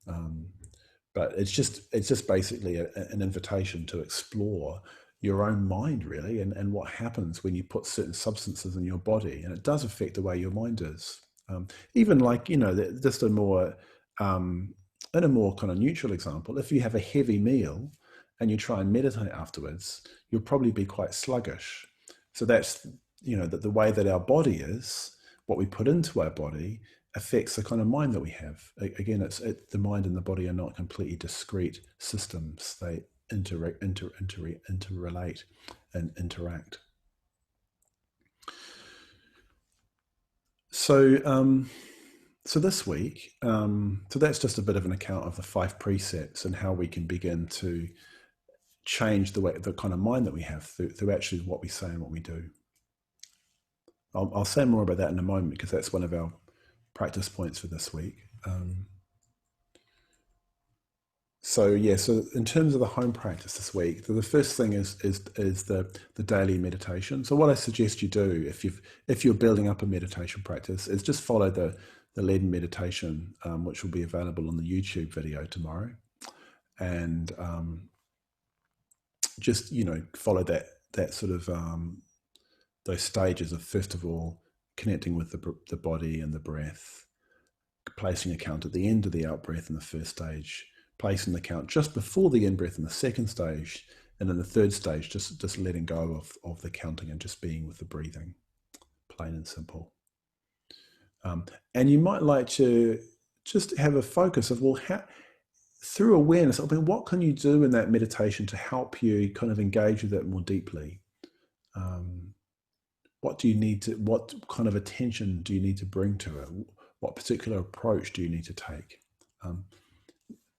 But it's just basically an invitation to explore your own mind, really, and what happens when you put certain substances in your body, and it does affect the way your mind is. Even like just in a more kind of neutral example, if you have a heavy meal and you try and meditate afterwards, you'll probably be quite sluggish. So that's that the way that our body is, what we put into our body affects the kind of mind that we have. Again, the mind and the body are not completely discrete systems. They interrelate and interact. So this week, so that's just a bit of an account of the 5 precepts and how we can begin to change the kind of mind that we have through actually what we say and what we do. I'll say more about that in a moment because that's one of our practice points for this week. So in terms of the home practice this week, the first thing is the daily meditation. So what I suggest you do if you're building up a meditation practice is just follow the lead meditation, which will be available on the YouTube video tomorrow, and just follow that sort of those stages of, first of all, connecting with the body and the breath, placing a count at the end of the out breath in the first stage, placing the count just before the in breath in the second stage, and in the third stage, just letting go of the counting and just being with the breathing, plain and simple. And you might like to just have a focus of, through awareness, what can you do in that meditation to help you kind of engage with it more deeply? What kind of attention do you need to bring to it? What particular approach do you need to take?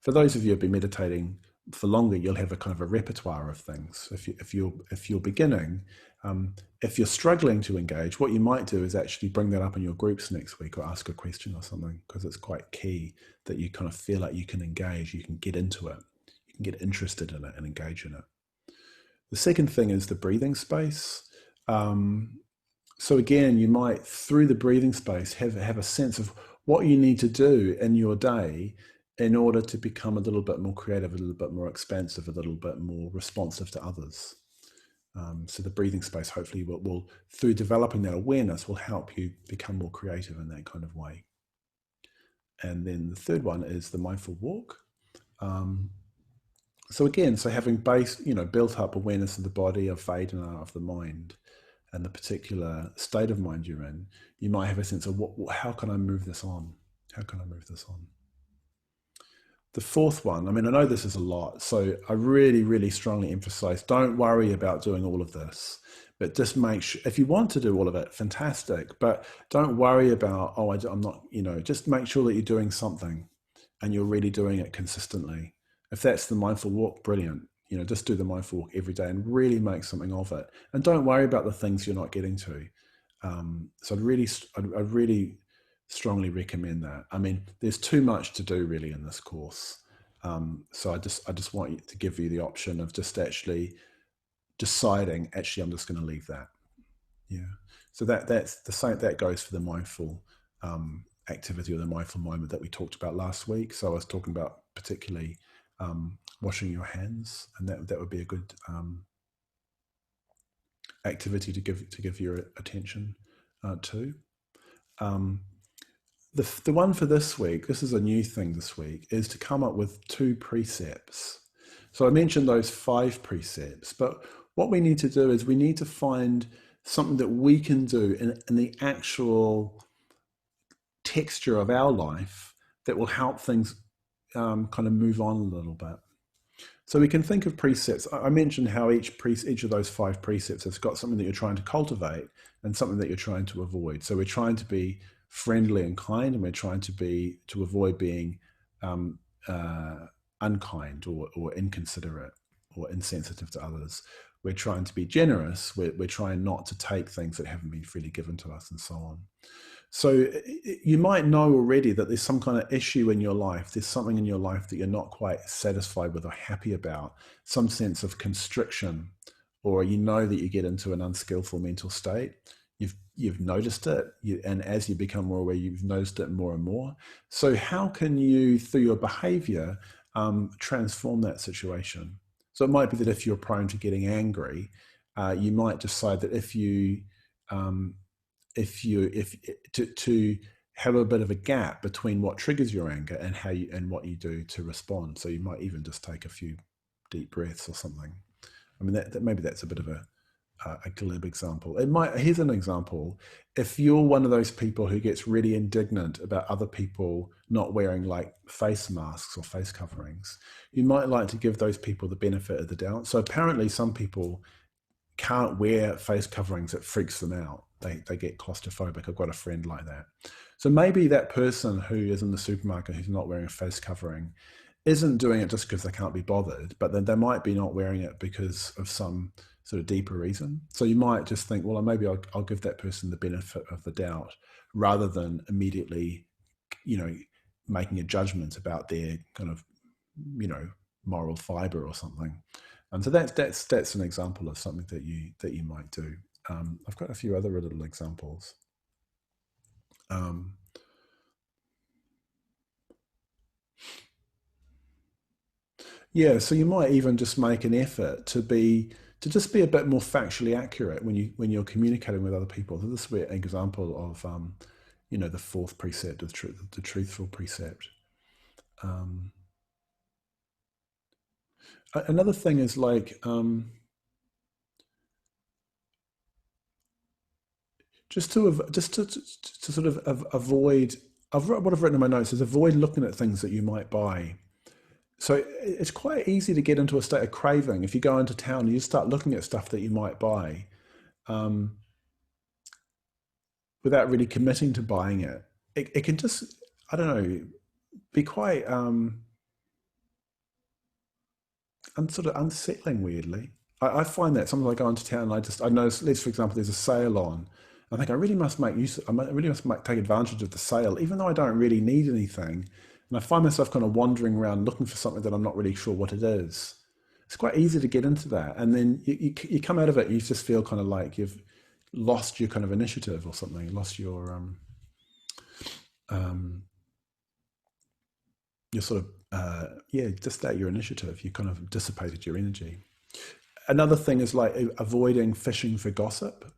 For those of you who have been meditating for longer, you'll have a kind of a repertoire of things. If you're beginning, if you're struggling to engage, what you might do is actually bring that up in your groups next week or ask a question or something, because it's quite key that you kind of feel like you can engage, you can get into it, you can get interested in it and engage in it. The second thing is the breathing space. So again, you might, through the breathing space, have a sense of what you need to do in your day in order to become a little bit more creative, a little bit more expansive, a little bit more responsive to others. So the breathing space, hopefully, will through developing that awareness, will help you become more creative in that kind of way. And then the third one is the mindful walk. So having built up awareness of the body, of Vedana, of the mind, and the particular state of mind you're in, you might have a sense of how can I move this on? How can I move this on? The fourth one, I know this is a lot, so I really, really strongly emphasize, don't worry about doing all of this, but just make sure, if you want to do all of it, fantastic, but don't worry about, I'm not, just make sure that you're doing something and you're really doing it consistently. If that's the mindful walk, brilliant. Just do the mindful walk every day and really make something of it. And don't worry about the things you're not getting to. So I'd really strongly recommend that. There's too much to do really in this course. So I just want to give you the option of just actually deciding, I'm just going to leave that. Yeah. So that's the same, that goes for the mindful activity or the mindful moment that we talked about last week. So I was talking about particularly washing your hands, and that would be a good activity to give your attention to. The one for this week, this is a new thing this week, is to come up with 2 precepts. So I mentioned those 5 precepts, but what we need to do is we need to find something that we can do in the actual texture of our life that will help things kind of move on a little bit. So we can think of precepts. I mentioned how each of those 5 precepts has got something that you're trying to cultivate and something that you're trying to avoid. So we're trying to be friendly and kind, and we're trying to avoid being unkind or inconsiderate or insensitive to others. We're trying to be generous. We're trying not to take things that haven't been freely given to us, and so on. So you might know already that there's some kind of issue in your life. There's something in your life that you're not quite satisfied with or happy about, some sense of constriction, or you know that you get into an unskillful mental state. You've noticed it, and as you become more aware, you've noticed it more and more. So how can you, through your behavior, transform that situation? So it might be that if you're prone to getting angry, you might decide that to have a bit of a gap between what triggers your anger and what you do to respond. So you might even just take a few deep breaths or something. I mean, that maybe that's a bit of a glib example. Here's an example. If you're one of those people who gets really indignant about other people not wearing like face masks or face coverings, you might like to give those people the benefit of the doubt. So apparently some people can't wear face coverings. It freaks them out. They get claustrophobic. I've got a friend like that. So maybe that person who is in the supermarket who's not wearing a face covering isn't doing it just because they can't be bothered, but then they might be not wearing it because of some sort of deeper reason. So you might just think, well, maybe I'll give that person the benefit of the doubt, rather than immediately, making a judgment about their kind of, moral fiber or something. And so that's an example of something that you might do. I've got a few other little examples. Yeah, so you might even just make an effort to just be a bit more factually accurate when you're communicating with other people. So this would be an example of the 4th precept, the truthful precept. Another thing is like just to sort of avoid. What I've written in my notes is avoid looking at things that you might buy. So it's quite easy to get into a state of craving if you go into town and you start looking at stuff that you might buy, without really committing to buying it. It can just, I don't know, be quite sort of unsettling. Weirdly, I find that sometimes I go into town and I notice, let's for example, there's a sale on. I think I really must make use. I really must take advantage of the sale, even though I don't really need anything. And I find myself kind of wandering around looking for something that I'm not really sure what it is. It's quite easy to get into that, and then you come out of it, you just feel kind of like you've lost your kind of initiative or something, lost your sort of just that your initiative. You kind of dissipated your energy. Another thing is like avoiding fishing for gossip.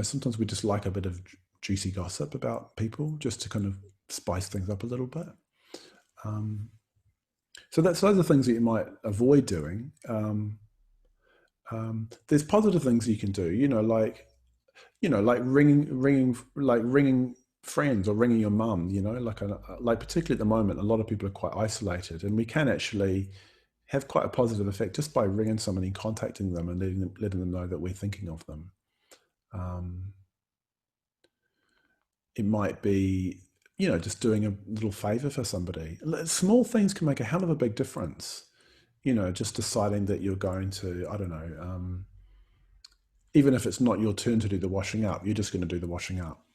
Sometimes we just like a bit of juicy gossip about people just to kind of spice things up a little bit. So those are things that you might avoid doing. There's positive things you can do, like ringing friends or ringing your mum, like particularly at the moment, a lot of people are quite isolated, and we can actually have quite a positive effect just by ringing somebody, contacting them, and letting them know that we're thinking of them. It might be, just doing a little favor for somebody. Small things can make a hell of a big difference. Just deciding that you're going to, I don't know, even if it's not your turn to do the washing up, you're just going to do the washing up.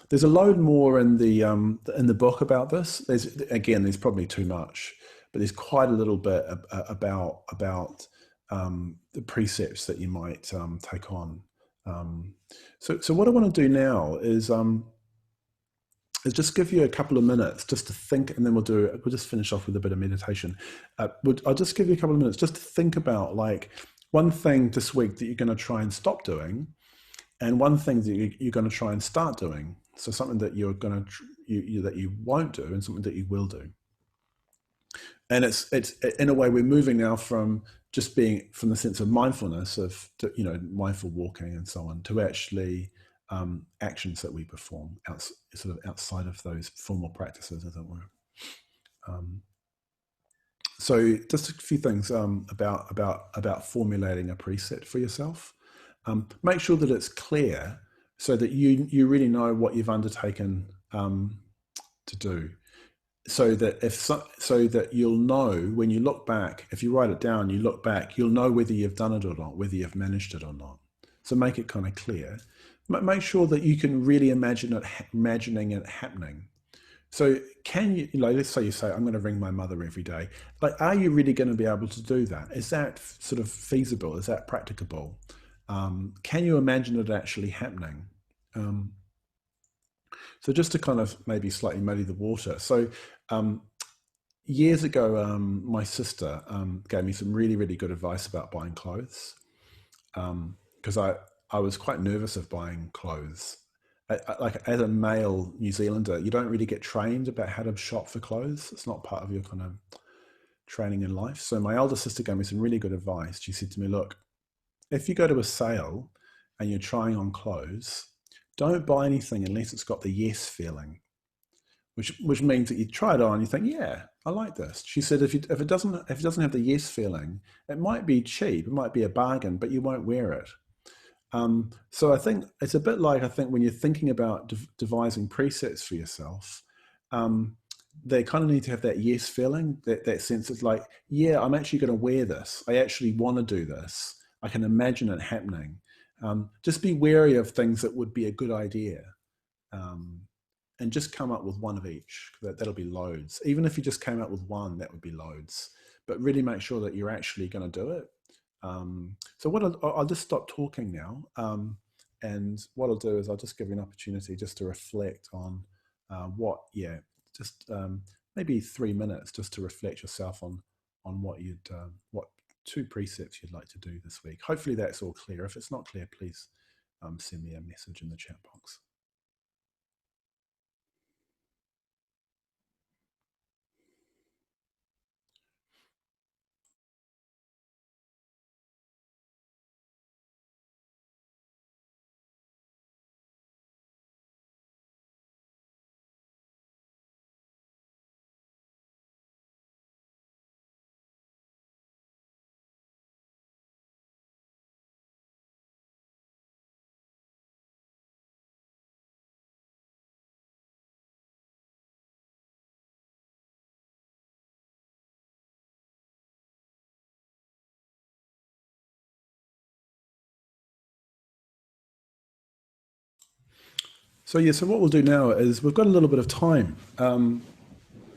There's a load more in the book about this. There's probably too much, but there's quite a little bit about the precepts that you might take on. So what I want to do now is just give you a couple of minutes just to think, and then we'll just finish off with a bit of meditation. I'll just give you a couple of minutes just to think about like one thing this week that you're going to try and stop doing, and one thing that you're going to try and start doing. So something that you're going to that you won't do, and something that you will do. And it's in a way we're moving now from just being from the sense of mindfulness of mindful walking and so on to actually actions that we perform, sort of outside of those formal practices, as it were. Um, so, just a few things about formulating a preset for yourself. Make sure that it's clear, so that you really know what you've undertaken to do. So that so that you'll know when you look back, if you write it down, you look back, you'll know whether you've done it or not, whether you've managed it or not. So make it kind of clear. Make sure that you can really imagining it happening. So can you, let's say you say, I'm going to ring my mother every day. Like, are you really going to be able to do that? Is that sort of feasible? Is that practicable? Can you imagine it actually happening? Um, so just to kind of maybe slightly muddy the water. So um, years ago, my sister gave me some really, really good advice about buying clothes, because I was quite nervous of buying clothes. Like, as a male New Zealander, you don't really get trained about how to shop for clothes. It's not part of your kind of training in life. So my elder sister gave me some really good advice. She said to me, look, if you go to a sale and you're trying on clothes, don't buy anything unless it's got the yes feeling, which means that you try it on, you think, yeah, I like this. She said, if it doesn't have the yes feeling, it might be cheap, it might be a bargain, but you won't wear it. So I think it's a bit like, I think when you're thinking about devising presets for yourself, they kind of need to have that yes feeling, that sense of like, yeah, I'm actually going to wear this. I actually want to do this. I can imagine it happening. Just be wary of things that would be a good idea. And just come up with one of each. That'll be loads. Even if you just came up with one, that would be loads. But really make sure that you're actually going to do it. So what I'll just stop talking now, and what I'll do is I'll just give you an opportunity just to reflect on just maybe 3 minutes just to reflect yourself on what two precepts you'd like to do this week. Hopefully that's all clear. If it's not clear, please send me a message in the chat box. So what we'll do now is we've got a little bit of time. For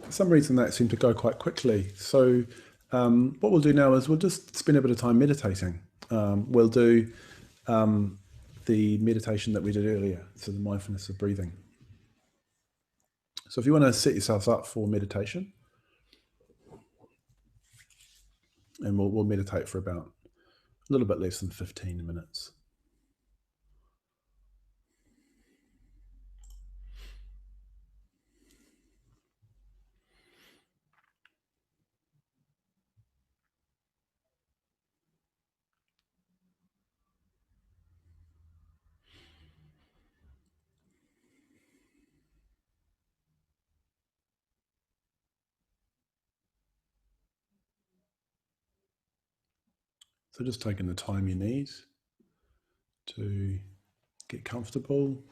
some reason that seemed to go quite quickly. So what we'll do now is we'll just spend a bit of time meditating. We'll do the meditation that we did earlier, so the mindfulness of breathing. So if you want to set yourselves up for meditation, and we'll meditate for about a little bit less than 15 minutes. So just taking the time you need to get comfortable.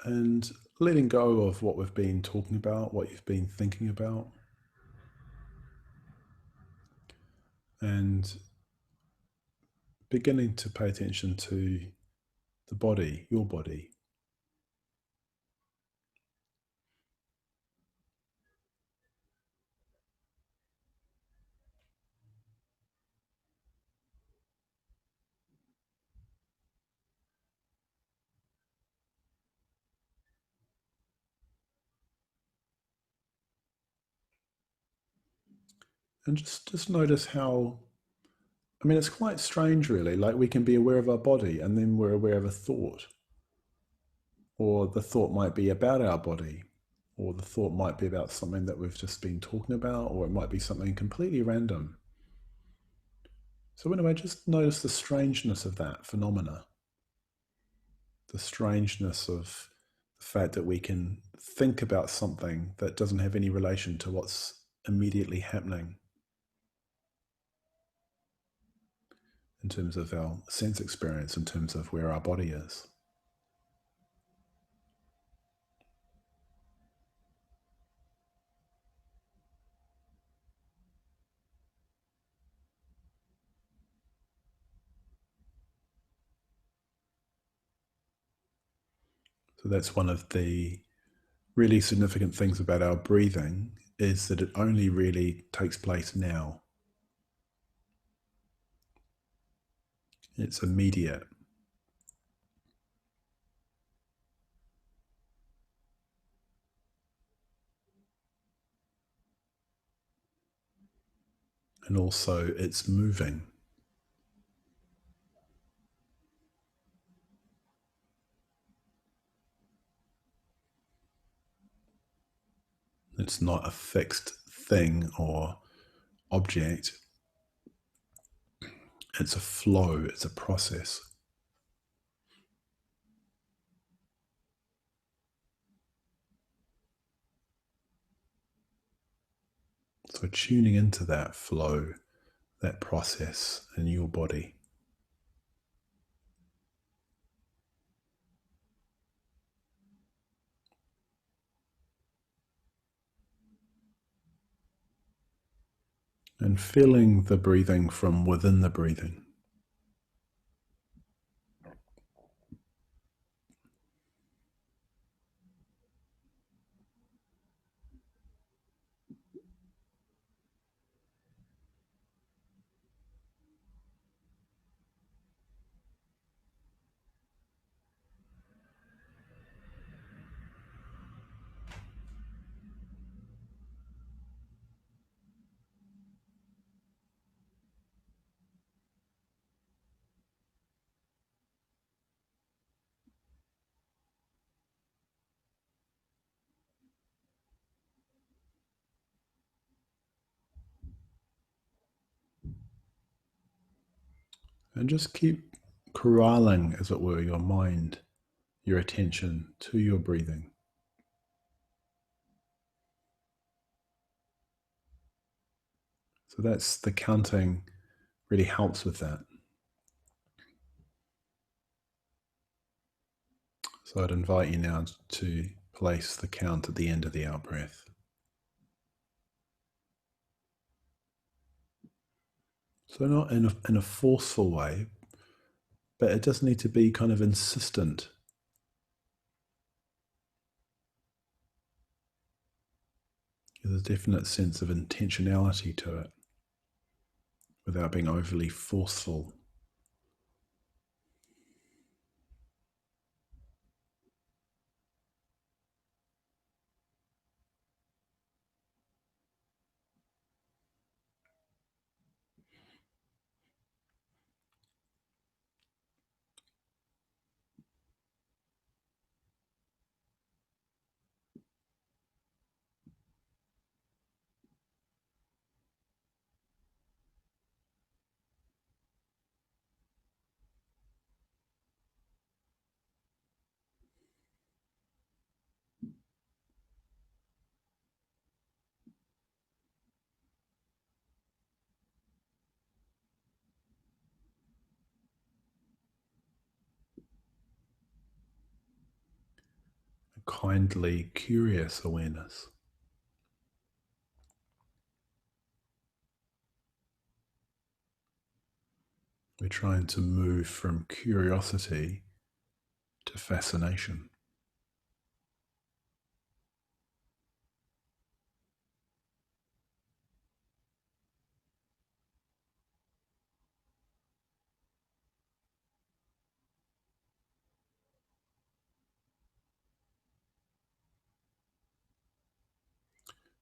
And letting go of what we've been talking about, what you've been thinking about. And beginning to pay attention to the body, your body. And just notice how, I mean, it's quite strange really, like we can be aware of our body and then we're aware of a thought, or the thought might be about our body, or the thought might be about something that we've just been talking about, or it might be something completely random. So anyway, just notice the strangeness of that phenomena, the strangeness of the fact that we can think about something that doesn't have any relation to what's immediately happening in terms of our sense experience, in terms of where our body is. So that's one of the really significant things about our breathing, is that it only really takes place now. It's immediate. And also it's moving. It's not a fixed thing or object. It's a flow, it's a process. So tuning into that flow, that process in your body. And feeling the breathing from within the breathing. And just keep corralling, as it were, your mind, your attention to your breathing. So that's the counting, really helps with that. So I'd invite you now to place the count at the end of the out breath. So not in a forceful way, but it does need to be kind of insistent. There's a definite sense of intentionality to it without being overly forceful. A kindly, curious awareness. We're trying to move from curiosity to fascination.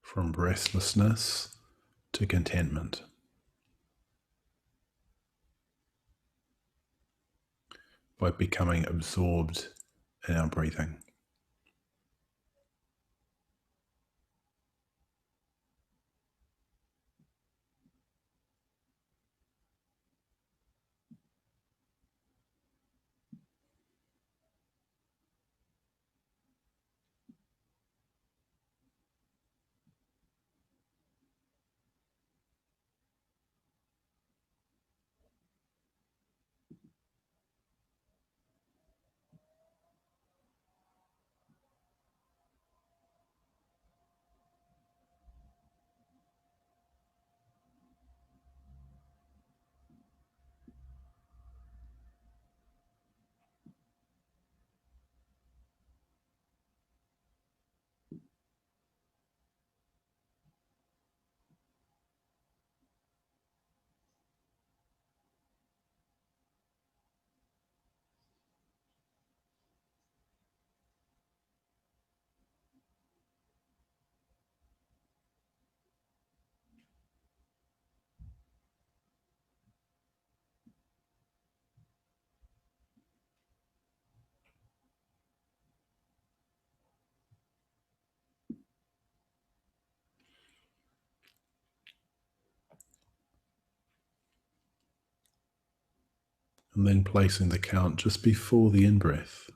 From restlessness to contentment. By becoming absorbed in our breathing. And then placing the count just before the in-breath.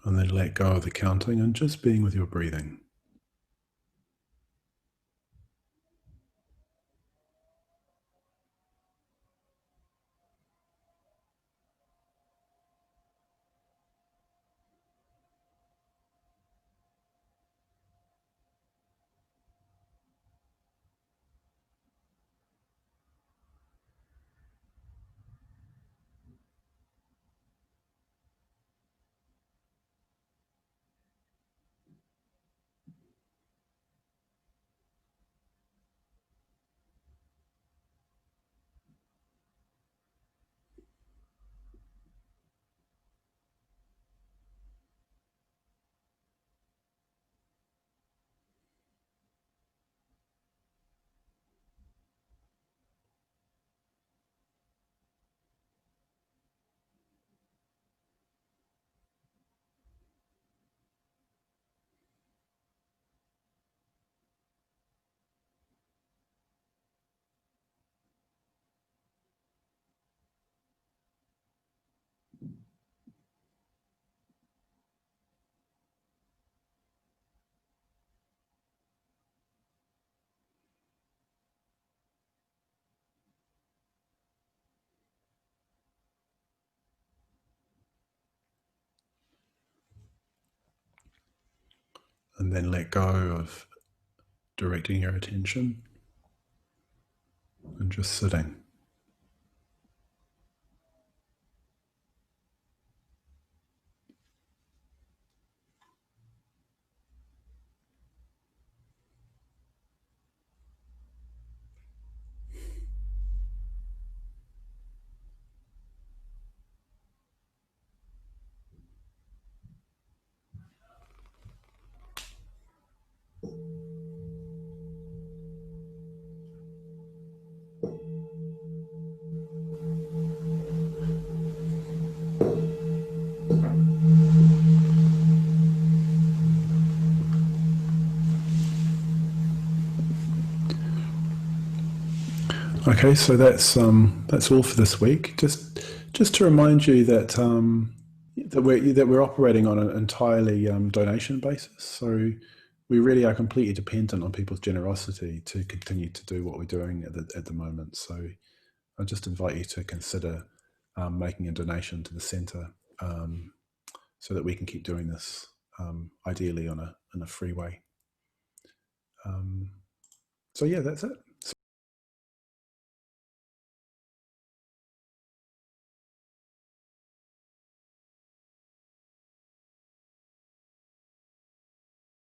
And then let go of the counting and just being with your breathing. And then let go of directing your attention and just sitting. Okay, so that's all for this week. Just to remind you that that we're operating on an entirely donation basis. So we really are completely dependent on people's generosity to continue to do what we're doing at the moment. So I just invite you to consider making a donation to the centre so that we can keep doing this, ideally in a free way. So yeah, that's it.